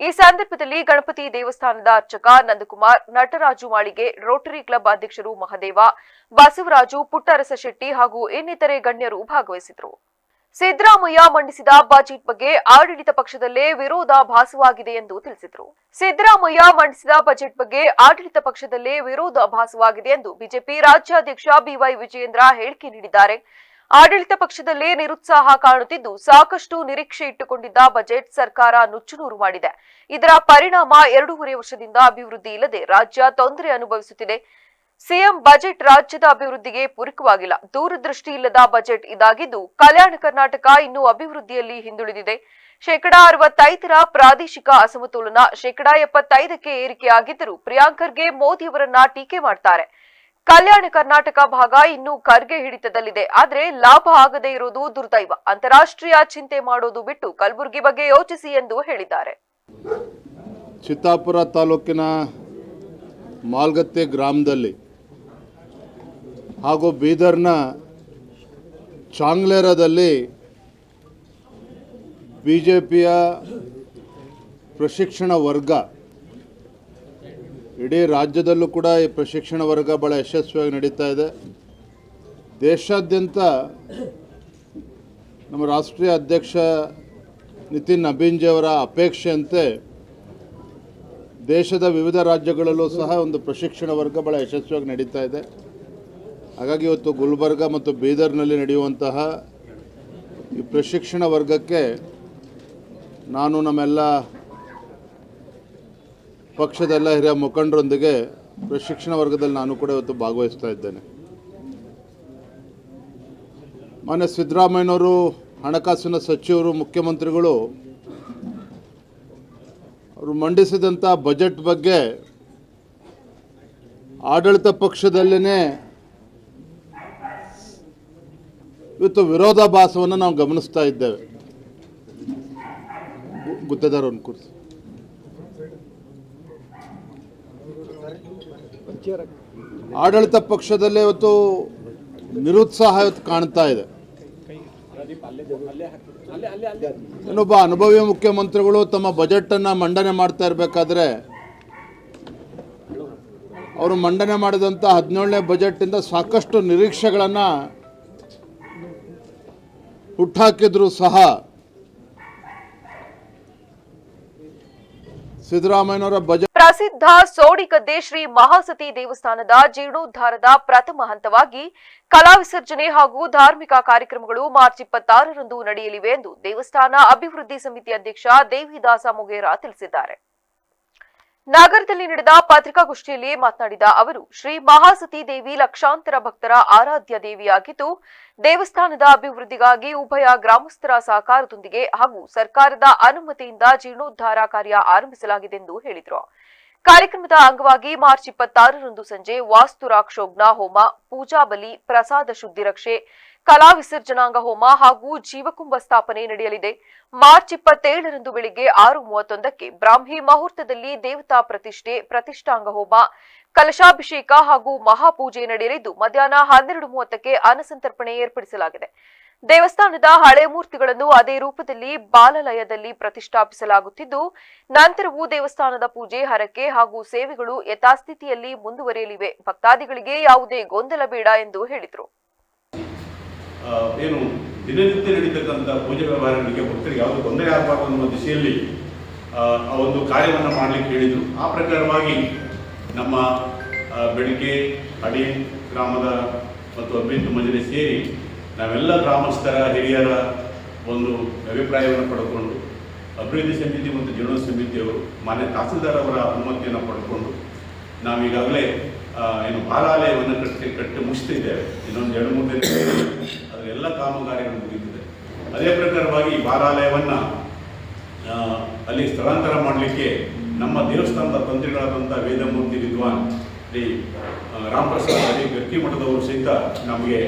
ಈ ಸಂದರ್ಭದಲ್ಲಿ ಗಣಪತಿ ದೇವಸ್ಥಾನದ ಅರ್ಚಕ ನಂದಕುಮಾರ್, ನಟರಾಜು ಮಾಳಿಗೆ, ರೋಟರಿ ಕ್ಲಬ್ ಅಧ್ಯಕ್ಷರು ಮಹದೇವ, ಬಸವರಾಜು, ಪುಟ್ಟರಸ ಶೆಟ್ಟಿ ಹಾಗೂ ಇನ್ನಿತರೆ ಗಣ್ಯರು ಭಾಗವಹಿಸಿದರು. ಸಿದ್ದರಾಮಯ್ಯ ಮಂಡಿಸಿದ ಬಜೆಟ್ ಬಗ್ಗೆ ಆಡಳಿತ ಪಕ್ಷದಲ್ಲೇ ವಿರೋಧ ಭಾಸವಾಗಿದೆ ಎಂದು ತಿಳಿಸಿದರು. ಸಿದ್ದರಾಮಯ್ಯ ಮಂಡಿಸಿದ ಬಜೆಟ್ ಬಗ್ಗೆ ಆಡಳಿತ ಪಕ್ಷದಲ್ಲೇ ವಿರೋಧ ಭಾಸವಾಗಿದೆ ಎಂದು ಬಿಜೆಪಿ ರಾಜ್ಯಾಧ್ಯಕ್ಷ ಬಿವೈ ವಿಜಯೇಂದ್ರ ಹೇಳಿಕೆ ನೀಡಿದ್ದಾರೆ. ಆಡಳಿತ ಪಕ್ಷದಲ್ಲೇ ನಿರುತ್ಸಾಹ ಕಾಣುತ್ತಿದ್ದು, ಸಾಕಷ್ಟು ನಿರೀಕ್ಷೆ ಇಟ್ಟುಕೊಂಡಿದ್ದ ಬಜೆಟ್ ಸರ್ಕಾರ ನುಚ್ಚುನೂರು ಮಾಡಿದೆ. ಇದರ ಪರಿಣಾಮ 2.5 ವರ್ಷದಿಂದ ಅಭಿವೃದ್ಧಿ ಇಲ್ಲದೆ ರಾಜ್ಯ ತೊಂದರೆ ಅನುಭವಿಸುತ್ತಿದೆ. ಸಿಎಂ ಬಜೆಟ್ ರಾಜ್ಯದ ಅಭಿವೃದ್ಧಿಗೆ ಪೂರಕವಾಗಿಲ್ಲ. ದೂರದೃಷ್ಟಿ ಇಲ್ಲದ ಬಜೆಟ್ ಇದಾಗಿದ್ದು, ಕಲ್ಯಾಣ ಕರ್ನಾಟಕ ಇನ್ನೂ ಅಭಿವೃದ್ಧಿಯಲ್ಲಿ ಹಿಂದುಳಿದಿದೆ. 65% ಪ್ರಾದೇಶಿಕ ಅಸಮತೋಲನ, 75% ಏರಿಕೆಯಾಗಿದ್ದರೂ ಪ್ರಿಯಾಂಕ್ ಖರ್ಗೆ ಮೋದಿಯವರನ್ನ ಟೀಕೆ ಮಾಡ್ತಾರೆ. ಕಲ್ಯಾಣ ಕರ್ನಾಟಕ ಭಾಗ ಇನ್ನೂ ಖರ್ಗೆ ಹಿಡಿತದಲ್ಲಿದೆ. ಆದರೆ ಲಾಭ ಆಗದೇ ಇರೋದು ದುರ್ದೈವ. ಅಂತಾರಾಷ್ಟ್ರೀಯ ಚಿಂತೆ ಮಾಡೋದು ಬಿಟ್ಟು ಕಲಬುರಗಿ ಬಗ್ಗೆ ಯೋಚಿಸಿ ಎಂದು ಹೇಳಿದ್ದಾರೆ. ಚಿತ್ತಾಪುರ ತಾಲೂಕಿನ ಮಾಲ್ಗತ್ತೆ ಗ್ರಾಮದಲ್ಲಿ ಹಾಗೂ ಬೀದರ್ನ ಚಾಂಗ್ಲೇರದಲ್ಲಿ ಬಿಜೆಪಿಯ ಪ್ರಶಿಕ್ಷಣ ವರ್ಗ, ಇಡೀ ರಾಜ್ಯದಲ್ಲೂ ಕೂಡ ಈ ಪ್ರಶಿಕ್ಷಣ ವರ್ಗ ಭಾಳ ಯಶಸ್ವಿಯಾಗಿ ನಡೀತಾ ಇದೆ. ದೇಶಾದ್ಯಂತ ನಮ್ಮ ರಾಷ್ಟ್ರೀಯ ಅಧ್ಯಕ್ಷ ನಿತಿನ್ ನಬೀನ್ಜಿಯವರ ಅಪೇಕ್ಷೆಯಂತೆ ದೇಶದ ವಿವಿಧ ರಾಜ್ಯಗಳಲ್ಲೂ ಸಹ ಒಂದು ಪ್ರಶಿಕ್ಷಣ ವರ್ಗ ಭಾಳ ಯಶಸ್ವಿಯಾಗಿ ನಡೀತಾ ಇದೆ. ಹಾಗಾಗಿ ಇವತ್ತು ಗುಲ್ಬರ್ಗ ಮತ್ತು ಬೀದರ್ನಲ್ಲಿ ನಡೆಯುವಂತಹ ಈ ಪ್ರಶಿಕ್ಷಣ ವರ್ಗಕ್ಕೆ ನಾನು ನಮ್ಮೆಲ್ಲ ಪಕ್ಷದೆಲ್ಲ ಹಿರಿಯ ಮುಖಂಡರೊಂದಿಗೆ ಪ್ರಶಿಕ್ಷಣ ವರ್ಗದಲ್ಲಿ ನಾನು ಕೂಡ ಇವತ್ತು ಭಾಗವಹಿಸ್ತಾ ಇದ್ದೇನೆ. ಮಾನ್ಯ ಸಿದ್ದರಾಮಯ್ಯನವರು, ಹಣಕಾಸಿನ ಸಚಿವರು, ಮುಖ್ಯಮಂತ್ರಿಗಳು ಅವರು ಮಂಡಿಸಿದಂಥ ಬಜೆಟ್ ಬಗ್ಗೆ ಆಡಳಿತ ಪಕ್ಷದಲ್ಲೇ ಇವತ್ತು ವಿರೋಧಾಭಾಸವನ್ನು ನಾವು ಗಮನಿಸ್ತಾ ಇದ್ದೇವೆ. ಗುತ್ತೇದಾರವನ್ನು ಕೂರಿಸಿ. ಆಡಳಿತ ಪಕ್ಷದಲ್ಲೇ ಇವತ್ತು ನಿರುತ್ಸಾಹ ಇವತ್ತು ಕಾಣ್ತಾ ಇದೆ. ಇನ್ನೊಬ್ಬ ಅನುಭವಿ ಮುಖ್ಯಮಂತ್ರಿಗಳು ತಮ್ಮ ಬಜೆಟನ್ನು ಮಂಡನೆ ಮಾಡ್ತಾ ಇರಬೇಕಾದ್ರೆ ಅವರು ಮಂಡನೆ ಮಾಡಿದಂಥ 17ನೇ ಬಜೆಟಿಂದ ಸಾಕಷ್ಟು ನಿರೀಕ್ಷೆಗಳನ್ನು ಹುಟ್ಟಾಕಿದ್ರು ಸಹ ಸಿದ್ದರಾಮಯ್ಯನವರ ಬಜೆಟ್ ಪ್ರಸಿದ್ಧ ಸೋಡಿಗದ್ದೆ ಶ್ರೀ ಮಹಾಸತಿ ದೇವಸ್ಥಾನದ ಜೀರ್ಣೋದ್ಧಾರದ ಪ್ರಥಮ ಹಂತವಾಗಿ ಕಲಾ ವಿಸರ್ಜನೆ ಹಾಗೂ ಧಾರ್ಮಿಕ ಕಾರ್ಯಕ್ರಮಗಳು ಮಾರ್ಚ್ 26ರಂದು ನಡೆಯಲಿವೆ ಎಂದು ದೇವಸ್ಥಾನ ಅಭಿವೃದ್ಧಿ ಸಮಿತಿ ಅಧ್ಯಕ್ಷ ದೇವಿದಾಸ ಮೊಗೇರಾ ತಿಳಿಸಿದ್ದಾರೆ. ನಗರದಲ್ಲಿ ನಡೆದ ಪತ್ರಿಕಾಗೋಷ್ಠಿಯಲ್ಲಿ ಮಾತನಾಡಿದ ಅವರು, ಶ್ರೀ ಮಹಾಸತಿ ದೇವಿ ಲಕ್ಷಾಂತರ ಭಕ್ತರ ಆರಾಧ್ಯ ದೇವಿಯಾಗಿದ್ದು, ದೇವಸ್ಥಾನದ ಅಭಿವೃದ್ಧಿಗಾಗಿ ಉಭಯ ಗ್ರಾಮಸ್ಥರ ಸಹಕಾರದೊಂದಿಗೆ ಹಾಗೂ ಸರ್ಕಾರದ ಅನುಮತಿಯಿಂದ ಜೀರ್ಣೋದ್ಧಾರ ಕಾರ್ಯ ಆರಂಭಿಸಲಾಗಿದೆ ಎಂದು ಹೇಳಿದರು. ಕಾರ್ಯಕ್ರಮದ ಅಂಗವಾಗಿ ಮಾರ್ಚ್ 26ರಂದು ಸಂಜೆ ವಾಸ್ತು ರಾಕ್ಷೋಗ್ನ ಹೋಮ, ಪೂಜಾ ಬಲಿ, ಪ್ರಸಾದ ಶುದ್ಧಿ ರಕ್ಷೆ, ಕಲಾ ವಿಸರ್ಜನಾಂಗ ಹೋಮ ಹಾಗೂ ಜೀವಕುಂಭ ಸ್ಥಾಪನೆ ನಡೆಯಲಿದೆ. ಮಾರ್ಚ್ 27ರಂದು ಬೆಳಿಗ್ಗೆ 6:31ಕ್ಕೆ ಬ್ರಾಹ್ಮಿ ಮುಹೂರ್ತದಲ್ಲಿ ದೇವತಾ ಪ್ರತಿಷ್ಠೆ, ಪ್ರತಿಷ್ಠಾಂಗ ಹೋಮ, ಕಲಶಾಭಿಷೇಕ ಹಾಗೂ ಮಹಾಪೂಜೆ ನಡೆಯಲಿದ್ದು, ಮಧ್ಯಾಹ್ನ 12:30ಕ್ಕೆ ಅನ್ನಸಂತರ್ಪಣೆ ಏರ್ಪಡಿಸಲಾಗಿದೆ. ದೇವಸ್ಥಾನದ ಹಳೆ ಮೂರ್ತಿಗಳನ್ನು ಅದೇ ರೂಪದಲ್ಲಿ ಬಾಲಲಯದಲ್ಲಿ ಪ್ರತಿಷ್ಠಾಪಿಸಲಾಗುತ್ತಿದ್ದು, ನಂತರವೂ ದೇವಸ್ಥಾನದ ಪೂಜೆ, ಹರಕೆ ಹಾಗೂ ಸೇವೆಗಳು ಯಥಾಸ್ಥಿತಿಯಲ್ಲಿ ಮುಂದುವರಿಯಲಿವೆ. ಭಕ್ತಾದಿಗಳಿಗೆ ಯಾವುದೇ ಗೊಂದಲ ಬೇಡ ಎಂದು ಹೇಳಿದರು. ಏನು ದಿನನಿತ್ಯ ನಡೀತಕ್ಕಂಥ ಪೂಜೆ ವ್ಯವಹಾರಗಳಿಗೆ ಭಕ್ತರಿಗೆ ಯಾವುದೇ ತೊಂದರೆ ಆಗಬಾರ್ದು ಅನ್ನುವ ದಿಶೆಯಲ್ಲಿ ಒಂದು ಕಾರ್ಯವನ್ನು ಮಾಡಲಿಕ್ಕೆ ಹೇಳಿದರು. ಆ ಪ್ರಕಾರವಾಗಿ ನಮ್ಮ ಬೆಳಗ್ಗೆ ಅಡಿ ಗ್ರಾಮದ ಮತ್ತು ಅಭಿವೃದ್ಧಿ ಮಜಲೆ ಸೇರಿ ನಾವೆಲ್ಲ ಗ್ರಾಮಸ್ಥರ ಹಿರಿಯರ ಒಂದು ಅಭಿಪ್ರಾಯವನ್ನು ಪಡೆದುಕೊಂಡು ಅಭಿವೃದ್ಧಿ ಸಮಿತಿ ಮತ್ತು ಜೀರ್ಣೋದ್ಧಾರ ಸಮಿತಿಯವರು ಮಾನ್ಯ ತಹಸೀಲ್ದಾರ್ ಅವರ ಅನುಮತಿಯನ್ನು ಪಡೆದುಕೊಂಡು ನಾವೀಗಾಗಲೇ ಏನು ಬಾಲಾಲಯವನ್ನು ಕಟ್ಟಿ ಮುಗಿಸ್ತಿದ್ದೇವೆ. ಇನ್ನೊಂದು 2-3 ದಿನ ಅದರೆಲ್ಲ ಕಾಮಗಾರಿಗಳು ಮುಗಿದಿದೆ. ಅದೇ ಪ್ರಕಾರವಾಗಿ ಈ ಬಾಲಾಲಯವನ್ನು ಅಲ್ಲಿ ಸ್ಥಳಾಂತರ ಮಾಡಲಿಕ್ಕೆ ನಮ್ಮ ದೇವಸ್ಥಾನದ ತಂತ್ರಿಗಳಾದಂಥ ವೇದಮೂರ್ತಿ ವಿದ್ವಾನ್ ಶ್ರೀ ರಾಮಪ್ರಸಾದ್ ಅಡಿ ಗರ್ಕಿ ಮಠದವರು ಸಹಿತ ನಮಗೆ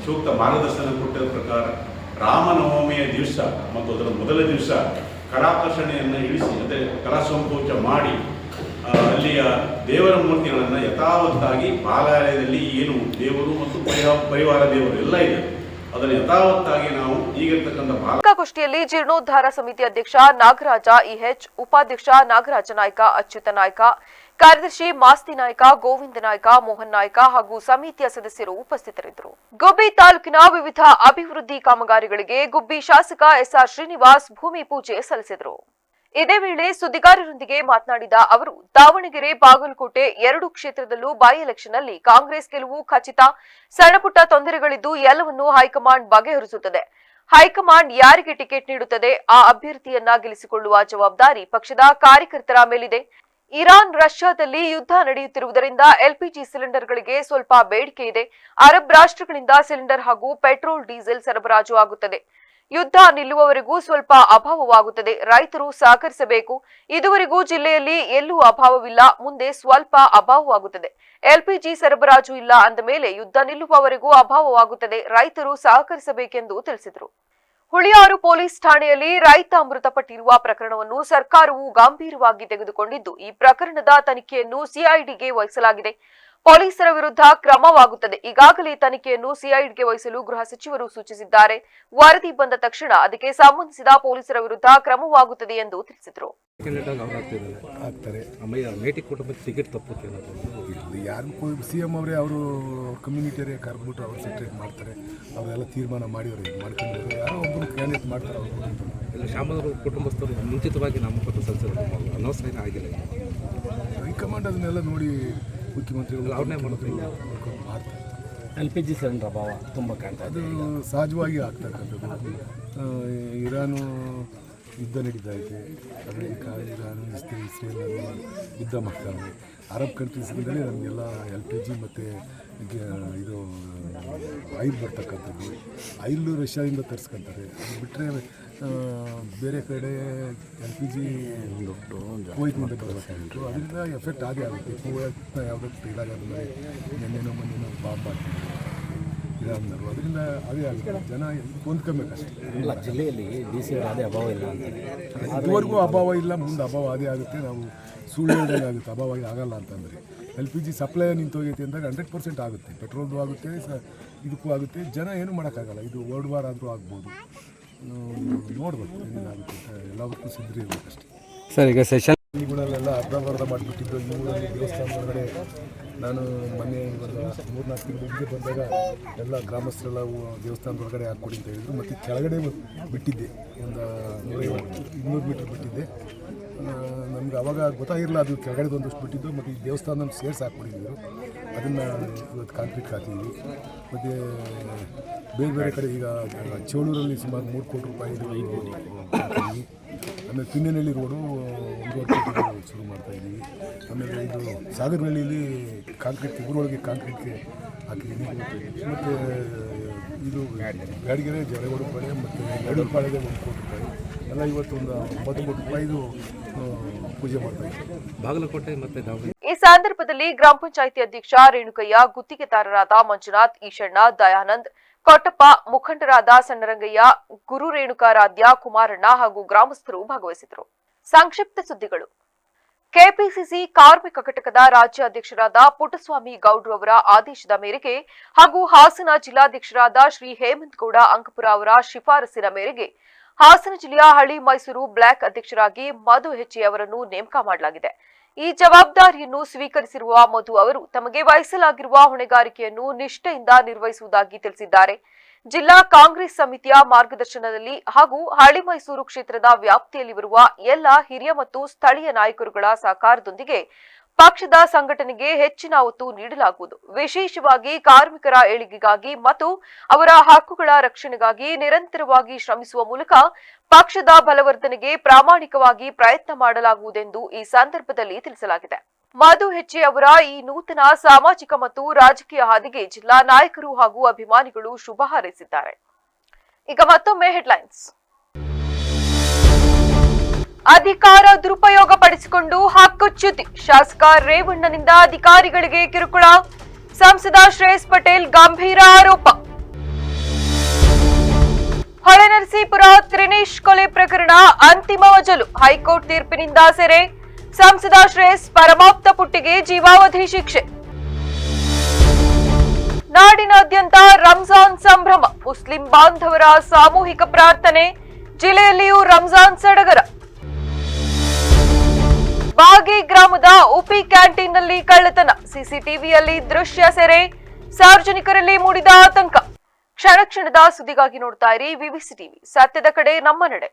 ಸೂಕ್ತ ಮಾರ್ಗದರ್ಶನ ಕೊಟ್ಟಿದ್ದ ಪ್ರಕಾರ ರಾಮನವಮಿಯ ದಿವಸ ಮತ್ತು ಅದರ ಮೊದಲ ದಿವಸ ಕಲಾಕರ್ಷಣೆಯನ್ನು ಇಳಿಸಿ ಅಂದರೆ ಕಲಾ ಸಂಕೋಚ ಮಾಡಿ ಅಲ್ಲಿಯ ದೇವರ ಮೂರ್ತಿಗಳನ್ನು ಯಥಾವತ್ತಾಗಿ ಬಾಲಾಲಯದಲ್ಲಿ ಏನು ದೇವರು ಮತ್ತು ಪರಿವಾರ ದೇವರು ಎಲ್ಲ ಇದೆ ಅದನ್ನು ಯಥಾವತ್ತಾಗಿ ನಾವು ಈಗಿರ್ತಕ್ಕಂಥ ಪತ್ರಿಕಾಗೋಷ್ಠಿಯಲ್ಲಿ ಜೀರ್ಣೋದ್ಧಾರ ಸಮಿತಿ ಅಧ್ಯಕ್ಷ ನಾಗರಾಜ ಇಹೆಚ್, ಉಪಾಧ್ಯಕ್ಷ ನಾಗರಾಜ ನಾಯ್ಕ, ಅಚ್ಯುತ ನಾಯ್ಕ, ಕಾರ್ಯದರ್ಶಿ ಮಾಸ್ತಿ ನಾಯ್ಕ, ಗೋವಿಂದ ನಾಯ್ಕ, ಮೋಹನ್ ನಾಯ್ಕ ಹಾಗೂ ಸಮಿತಿಯ ಸದಸ್ಯರು ಉಪಸ್ಥಿತರಿದ್ದರು. ಗುಬ್ಬಿ ತಾಲೂಕಿನ ವಿವಿಧ ಅಭಿವೃದ್ಧಿ ಕಾಮಗಾರಿಗಳಿಗೆ ಗುಬ್ಬಿ ಶಾಸಕ ಎಸ್ಆರ್ ಶ್ರೀನಿವಾಸ್ ಭೂಮಿ ಪೂಜೆ ಸಲ್ಲಿಸಿದರು. ಇದೇ ವೇಳೆ ಸುದ್ದಿಗಾರರೊಂದಿಗೆ ಮಾತನಾಡಿದ ಅವರು, ದಾವಣಗೆರೆ, ಬಾಗಲಕೋಟೆ 2 ಕ್ಷೇತ್ರದಲ್ಲೂ ಬೈ ಎಲೆಕ್ಷನ್ ನಲ್ಲಿ ಕಾಂಗ್ರೆಸ್ ಗೆಲುವು ಖಚಿತ. ಸಣ್ಣಪುಟ್ಟ ತೊಂದರೆಗಳಿದ್ದು ಎಲ್ಲವನ್ನೂ ಹೈಕಮಾಂಡ್ ಬಗೆಹರಿಸುತ್ತದೆ. ಹೈಕಮಾಂಡ್ ಯಾರಿಗೆ ಟಿಕೆಟ್ ನೀಡುತ್ತದೆ ಆ ಅಭ್ಯರ್ಥಿಯನ್ನ ಗೆಲ್ಲಿಸಿಕೊಳ್ಳುವ ಜವಾಬ್ದಾರಿ ಪಕ್ಷದ ಕಾರ್ಯಕರ್ತರ ಮೇಲಿದೆ. ಇರಾನ್ ರಷ್ಯಾದಲ್ಲಿ ಯುದ್ಧ ನಡೆಯುತ್ತಿರುವುದರಿಂದ ಎಲ್ಪಿಜಿ ಸಿಲಿಂಡರ್ಗಳಿಗೆ ಸ್ವಲ್ಪ ಬೇಡಿಕೆ ಇದೆ. ಅರಬ್ ರಾಷ್ಟ್ರಗಳಿಂದ ಸಿಲಿಂಡರ್ ಹಾಗೂ ಪೆಟ್ರೋಲ್, ಡೀಸೆಲ್ ಸರಬರಾಜು ಆಗುತ್ತದೆ. ಯುದ್ಧ ನಿಲ್ಲುವವರೆಗೂ ಸ್ವಲ್ಪ ಅಭಾವವಾಗುತ್ತದೆ. ರೈತರು ಸಹಕರಿಸಬೇಕು. ಇದುವರೆಗೂ ಜಿಲ್ಲೆಯಲ್ಲಿ ಎಲ್ಲೂ ಅಭಾವವಿಲ್ಲ, ಮುಂದೆ ಸ್ವಲ್ಪ ಅಭಾವವಾಗುತ್ತದೆ. ಎಲ್ಪಿಜಿ ಸರಬರಾಜು ಇಲ್ಲ ಅಂದ ಮೇಲೆ ಯುದ್ಧ ನಿಲ್ಲುವವರೆಗೂ ಅಭಾವವಾಗುತ್ತದೆ. ರೈತರು ಸಹಕರಿಸಬೇಕೆಂದು ತಿಳಿಸಿದರು. ಹುಳಿಯಾರು ಪೊಲೀಸ್ ಠಾಣೆಯಲ್ಲಿ ರೈತ ಮೃತಪಟ್ಟಿರುವ ಪ್ರಕರಣವನ್ನು ಸರ್ಕಾರವು ಗಂಭೀರವಾಗಿ ತೆಗೆದುಕೊಂಡಿದ್ದು, ಈ ಪ್ರಕರಣದ ತನಿಖೆಯನ್ನು ಸಿಐಡಿಗೆ ವಹಿಸಲಾಗಿದೆ. ಪೊಲೀಸರ ವಿರುದ್ಧ ಕ್ರಮವಾಗುತ್ತದೆ. ಈಗಾಗಲೇ ತನಿಖೆಯನ್ನು ಸಿಐಡಿಗೆ ವಹಿಸಲು ಗೃಹ ಸಚಿವರು ಸೂಚಿಸಿದ್ದಾರೆ. ವರದಿ ಬಂದ ತಕ್ಷಣ ಅದಕ್ಕೆ ಸಂಬಂಧಿಸಿದ ಪೊಲೀಸರ ವಿರುದ್ಧ ಕ್ರಮವಾಗುತ್ತದೆ ಎಂದು ತಿಳಿಸಿದರು. ಯಾರು ಸಿಎಂ ಅವರೇ ಅವರು ಕಮ್ಯುನಿಟಿಯರೇ ಕರೆದ್ಬಿಟ್ಟು ಅವ್ರು ಸೆಟ್ರೇಟ್ ಮಾಡ್ತಾರೆ. ಅವರೆಲ್ಲ ತೀರ್ಮಾನ ಮಾಡಿದ್ರು, ಮಾಡ್ಕೊಂಡಿದ್ರು. ಯಾರೋ ಒಬ್ಬರು ಕ್ಯಾಂಡಿಡೇಟ್ ಮಾಡ್ತಾರೆ. ಅವರು ಶಾಮನೂರು ಕುಟುಂಬಸ್ಥರು ಮುಂಚಿತವಾಗಿ ನಾಮಪತ್ರ ಸಲ್ಲಿಸಿದ್ರು, ಅನೌನ್ಸ್ ಆಗಿಲ್ಲ. ಹೈಕಮಾಂಡ್ ಅದನ್ನೆಲ್ಲ ನೋಡಿ ಮುಖ್ಯಮಂತ್ರಿಗಳು ಅವ್ರನ್ನೇ ಮಾಡ್ತಾರೆ. LPG ಸಿಲಿಂಡರ್ ಅಭಾವ ತುಂಬ ಕಾಣ್ತಾ ಅದು ಸಹಜವಾಗಿ ಆಗ್ತಕ್ಕಂಥದ್ದು. ಇರಾನು ಯುದ್ಧ ನಡೀತಾ ಇದೆ. ಅಮೆರಿಕ, ಇರಾನು, ಇಸ್ರೇಲ್ ಯುದ್ಧ ಮಾಡ್ತಾರೆ. ಅರಬ್ ಕಂಟ್ರೀಸ್ಯಿಂದಲೇ ನಮಗೆಲ್ಲ LPG ಮತ್ತು ಇದು ಆಯಿಲ್ ಬರ್ತಕ್ಕಂಥದ್ದು. ಆಯಿಲು ರಷ್ಯಾದಿಂದ ತರಿಸ್ಕೊತಾರೆ. ಅದು ಬಿಟ್ಟರೆ ಬೇರೆ ಕಡೆ LPG ಕುವೈತ್ನಿಂದ ಬರಬೇಕಾಗಿತ್ತು. ಅದರಿಂದ ಎಫೆಕ್ಟ್ ಆಗೇ ಆಗುತ್ತೆ. ಕುವೈತ್ನ ಯಾವುದಕ್ಕೆ ಇದಾಗಂದರೆ ಮೊನ್ನೆನೋ ಬಾಂಬ್ ಹಾಕಿದ್ರು ಇರಾನ್ನರು. ಅದರಿಂದ ಅದೇ ಆಗುತ್ತೆ. ಜನ ಹೊಂದ್ಕೊಬೇಕಷ್ಟೇ. ಜಿಲ್ಲೆಯಲ್ಲಿ DC ಅದೇ ಅಭಾವ ಇಲ್ಲ ಅಂತ ಇದುವರೆಗೂ ಅಭಾವ ಇಲ್ಲ, ಮುಂದೆ ಅಭಾವ ಅದೇ ಆಗುತ್ತೆ. ನಾವು ಸುಳ್ಳು ಆಗುತ್ತೆ ಅಭಾವ ಆಗಲ್ಲ ಅಂತಂದರೆ. LPG ಸಪ್ಲೈ ನಿಂತೋಗೈತೆ ಅಂದಾಗ 100% ಆಗುತ್ತೆ. ಪೆಟ್ರೋಲ್ದು ಆಗುತ್ತೆ, ಇದಕ್ಕೂ ಆಗುತ್ತೆ. ಜನ ಏನೂ ಮಾಡೋಕ್ಕಾಗಲ್ಲ. ಇದು ವರ್ಲ್ಡ್ ವಾರ್ ಆದರೂ ಆಗ್ಬೋದು. ನೋಡ್ಬೇಕು ಏನೇನಾಗುತ್ತೆ ಅಂತ. ಎಲ್ಲದಕ್ಕೂ ಸಿದ್ಧರಿ ಇರಬೇಕಷ್ಟೇ ಸರ್. ಈಗ ಸೆಷನ್ ಈಗಳಲ್ಲೆಲ್ಲ ಅರ್ಧ ಮಾಡಿಬಿಟ್ಟಿದ್ದು. ಈ ಊರಲ್ಲಿ ದೇವಸ್ಥಾನದ ಹೊರಗಡೆ ನಾನು ಮೊನ್ನೆ ಒಂದು 3-4 ತಿಂಗಳು ಹಿಂದೆ ಬಂದಾಗ ಎಲ್ಲ ಗ್ರಾಮಸ್ಥರೆಲ್ಲ ದೇವಸ್ಥಾನದ ಹೊರಗಡೆ ಹಾಕ್ಕೊಡಿ ಅಂತ ಹೇಳಿದ್ರು. ಮತ್ತು ಕೆಳಗಡೆ ಬಿಟ್ಟಿದ್ದೆ, ಒಂದು 150-200 ಮೀಟ್ರ್ ಬಿಟ್ಟಿದ್ದೆ. ನಮ್ಗೆ ಅವಾಗ ಗೊತ್ತಾಗಿರಲಿಲ್ಲ, ಅದು ಕೆಳಗಡೆ ಒಂದಷ್ಟು ಬಿಟ್ಟಿದ್ದು ಮತ್ತು ಈ ದೇವಸ್ಥಾನ ಸೇರಿಸಿ ಹಾಕ್ಬಿಟ್ಟಿದ್ರು. ಅದನ್ನು ಇವತ್ತು ಕಾಂಕ್ರೀಟ್ ಹಾಕಿದ್ವಿ. ಮತ್ತು ಬೇರೆ ಬೇರೆ ಕಡೆ ಈಗ ಚೇಳೂರಲ್ಲಿ ಸುಮಾರು 3 ಕೋಟಿ ರೂಪಾಯಿ ಹಾಕಿದ್ವಿ. ಆಮೇಲೆ ಪಿನ್ನನಹಳ್ಳಿ ರೋಡು 1.5 ಕೋಟಿ ಶುರು ಮಾಡ್ತಾಯಿದ್ದೀವಿ. ಆಮೇಲೆ ಇದು ಸಾಗರನಹಳ್ಳಿಯಲ್ಲಿ ಕಾಂಕ್ರೀಟ್ ಊರೊಳಗೆ ಕಾಂಕ್ರೀಟ್ಗೆ ಹಾಕಿದ್ದೀನಿ. ಮತ್ತು ಇದು ಬ್ಯಾಡಗೆರೆ ಜರಗೋಡು ಪಾಳ್ಯ ಮತ್ತು ಯಡೂರು ಪಾಳ್ಯದ 1 ಕೋಟಿ ರೂಪಾಯಿ ಎಲ್ಲ ಇವತ್ತು ಒಂದು 9 ಕೋಟಿ ರೂಪಾಯಿದು ಪೂಜೆ ಮಾಡ್ತಾಯಿದ್ದೀವಿ. ಬಾಗಲಕೋಟೆ ಮತ್ತು ದಾವಣಗೆರೆ. ಈ ಸಂದರ್ಭದಲ್ಲಿ ಗ್ರಾಮ ಪಂಚಾಯಿತಿ ಅಧ್ಯಕ್ಷ ರೇಣುಕಯ್ಯ, ಗುತ್ತಿಗೆದಾರರಾದ ಮಂಜುನಾಥ್, ಈಶಣ್ಣ, ದಯಾನಂದ್, ಕೊಟ್ಟಪ್ಪ, ಮುಖಂಡರಾದ ಸಣ್ಣರಂಗಯ್ಯ, ಗುರು ರೇಣುಕಾರಾಧ್ಯ, ಕುಮಾರಣ್ಣ ಹಾಗೂ ಗ್ರಾಮಸ್ಥರು ಭಾಗವಹಿಸಿದರು. ಸಂಕ್ಷಿಪ್ತ ಸುದ್ದಿಗಳು. ಕೆಪಿಸಿಸಿ ಕಾರ್ಮಿಕ ಘಟಕದ ರಾಜ್ಯ ಅಧ್ಯಕ್ಷರಾದ ಪುಟ್ಟಸ್ವಾಮಿ ಗೌಡ್ರು ಅವರ ಆದೇಶದ ಮೇರೆಗೆ ಹಾಗೂ ಹಾಸನ ಜಿಲ್ಲಾಧ್ಯಕ್ಷರಾದ ಶ್ರೀ ಹೇಮಂತ್ ಗೌಡ ಅಂಕಪುರ ಅವರ ಶಿಫಾರಸಿನ ಮೇರೆಗೆ ಹಾಸನ ಜಿಲ್ಲೆಯ ಹಳಿ ಮೈಸೂರು ಬ್ಲಾಕ್ ಅಧ್ಯಕ್ಷರಾಗಿ ಮಧು ಹೆಚ್ ಅವರನ್ನು ನೇಮಕ ಮಾಡಲಾಗಿದೆ. ಈ ಜವಾಬ್ದಾರಿಯನ್ನು ಸ್ವೀಕರಿಸಿರುವ ಮಧು ಅವರು ತಮಗೆ ವಹಿಸಲಾಗಿರುವ ಹೊಣೆಗಾರಿಕೆಯನ್ನು ನಿಷ್ಠೆಯಿಂದ ನಿರ್ವಹಿಸುವುದಾಗಿ ತಿಳಿಸಿದ್ದಾರೆ. ಜಿಲ್ಲಾ ಕಾಂಗ್ರೆಸ್ ಸಮಿತಿಯ ಮಾರ್ಗದರ್ಶನದಲ್ಲಿ ಹಾಗೂ ಹಳಿ ಮೈಸೂರು ಕ್ಷೇತ್ರದ ವ್ಯಾಪ್ತಿಯಲ್ಲಿ ಬರುವ ಎಲ್ಲ ಹಿರಿಯ ಮತ್ತು ಸ್ಥಳೀಯ ನಾಯಕರುಗಳ ಸಹಕಾರದೊಂದಿಗೆ ಪಕ್ಷದ ಸಂಘಟನೆಗೆ ಹೆಚ್ಚಿನ ಒತ್ತು ನೀಡಲಾಗುವುದು. ವಿಶೇಷವಾಗಿ ಕಾರ್ಮಿಕರ ಏಳಿಗೆಗಾಗಿ ಮತ್ತು ಅವರ ಹಕ್ಕುಗಳ ರಕ್ಷಣೆಗಾಗಿ ನಿರಂತರವಾಗಿ ಶ್ರಮಿಸುವ ಮೂಲಕ ಪಕ್ಷದ ಬಲವರ್ಧನೆಗೆ ಪ್ರಾಮಾಣಿಕವಾಗಿ ಪ್ರಯತ್ನ ಮಾಡಲಾಗುವುದೆಂದು ಈ ಸಂದರ್ಭದಲ್ಲಿ ತಿಳಿಸಲಾಗಿದೆ. ಮಧು ಹೆಚ್ ಅವರ ಈ ನೂತನ ಸಾಮಾಜಿಕ ಮತ್ತು ರಾಜಕೀಯ ಹಾದಿಗೆ ಜಿಲ್ಲಾ ನಾಯಕರು ಹಾಗೂ ಅಭಿಮಾನಿಗಳು ಶುಭ ಹಾರೈಸಿದ್ದಾರೆ. ಈಗ ಮತ್ತೊಮ್ಮೆ ಹೆಡ್ಲೈನ್ಸ್. ಅಧಿಕಾರ ದುರುಪಯೋಗ ಪಡಿಸಿಕೊಂಡು ಹಕ್ಕುಚ್ಯುತಿ, ಶಾಸಕ ರೇವಣ್ಣನಿಂದ ಅಧಿಕಾರಿಗಳಿಗೆ ಕಿರುಕುಳ, ಸಂಸದ ಶ್ರೇಯಸ್ ಪಟೇಲ್ ಗಂಭೀರ ಆರೋಪ. ಹೊಳೆನರಸೀಪುರ ತ್ರಿನೇಶ್ ಕೊಲೆ ಪ್ರಕರಣ ಅಂತಿಮ ವಜಲು, ಹೈಕೋರ್ಟ್ ತೀರ್ಪಿನಿಂದ ಸೆರೆ, ಸಂಸದ ಶ್ರೇಯಸ್ ಪರಮಾಪ್ತ ಪುಟ್ಟಿಗೆ ಜೀವಾವಧಿ ಶಿಕ್ಷೆ. ನಾಡಿನಾದ್ಯಂತ ರಂಜಾನ್ ಸಂಭ್ರಮ, ಮುಸ್ಲಿಂ ಬಾಂಧವರ ಸಾಮೂಹಿಕ ಪ್ರಾರ್ಥನೆ, ಜಿಲ್ಲೆಯಲ್ಲಿಯೂ ರಂಜಾನ್ ಸಡಗರ. ಬಾಗಿ ಗ್ರಾಮದ ಉಪಿ ಕ್ಯಾಂಟೀನ್ನಲ್ಲಿ ಕಳ್ಳತನ, ಸಿಸಿಟಿವಿಯಲ್ಲಿ ದೃಶ್ಯ ಸೆರೆ, ಸಾರ್ವಜನಿಕರಲ್ಲಿ ಮೂಡಿದ ಆತಂಕ. ಕ್ಷಣ ಕ್ಷಣದ ಸುದ್ದಿಗಾಗಿ ನೋಡ್ತಾ ಇರಿ ವಿವಿಸಿ ಟಿವಿ, ಸತ್ಯದ ಕಡೆ ನಮ್ಮ ನಡೆ.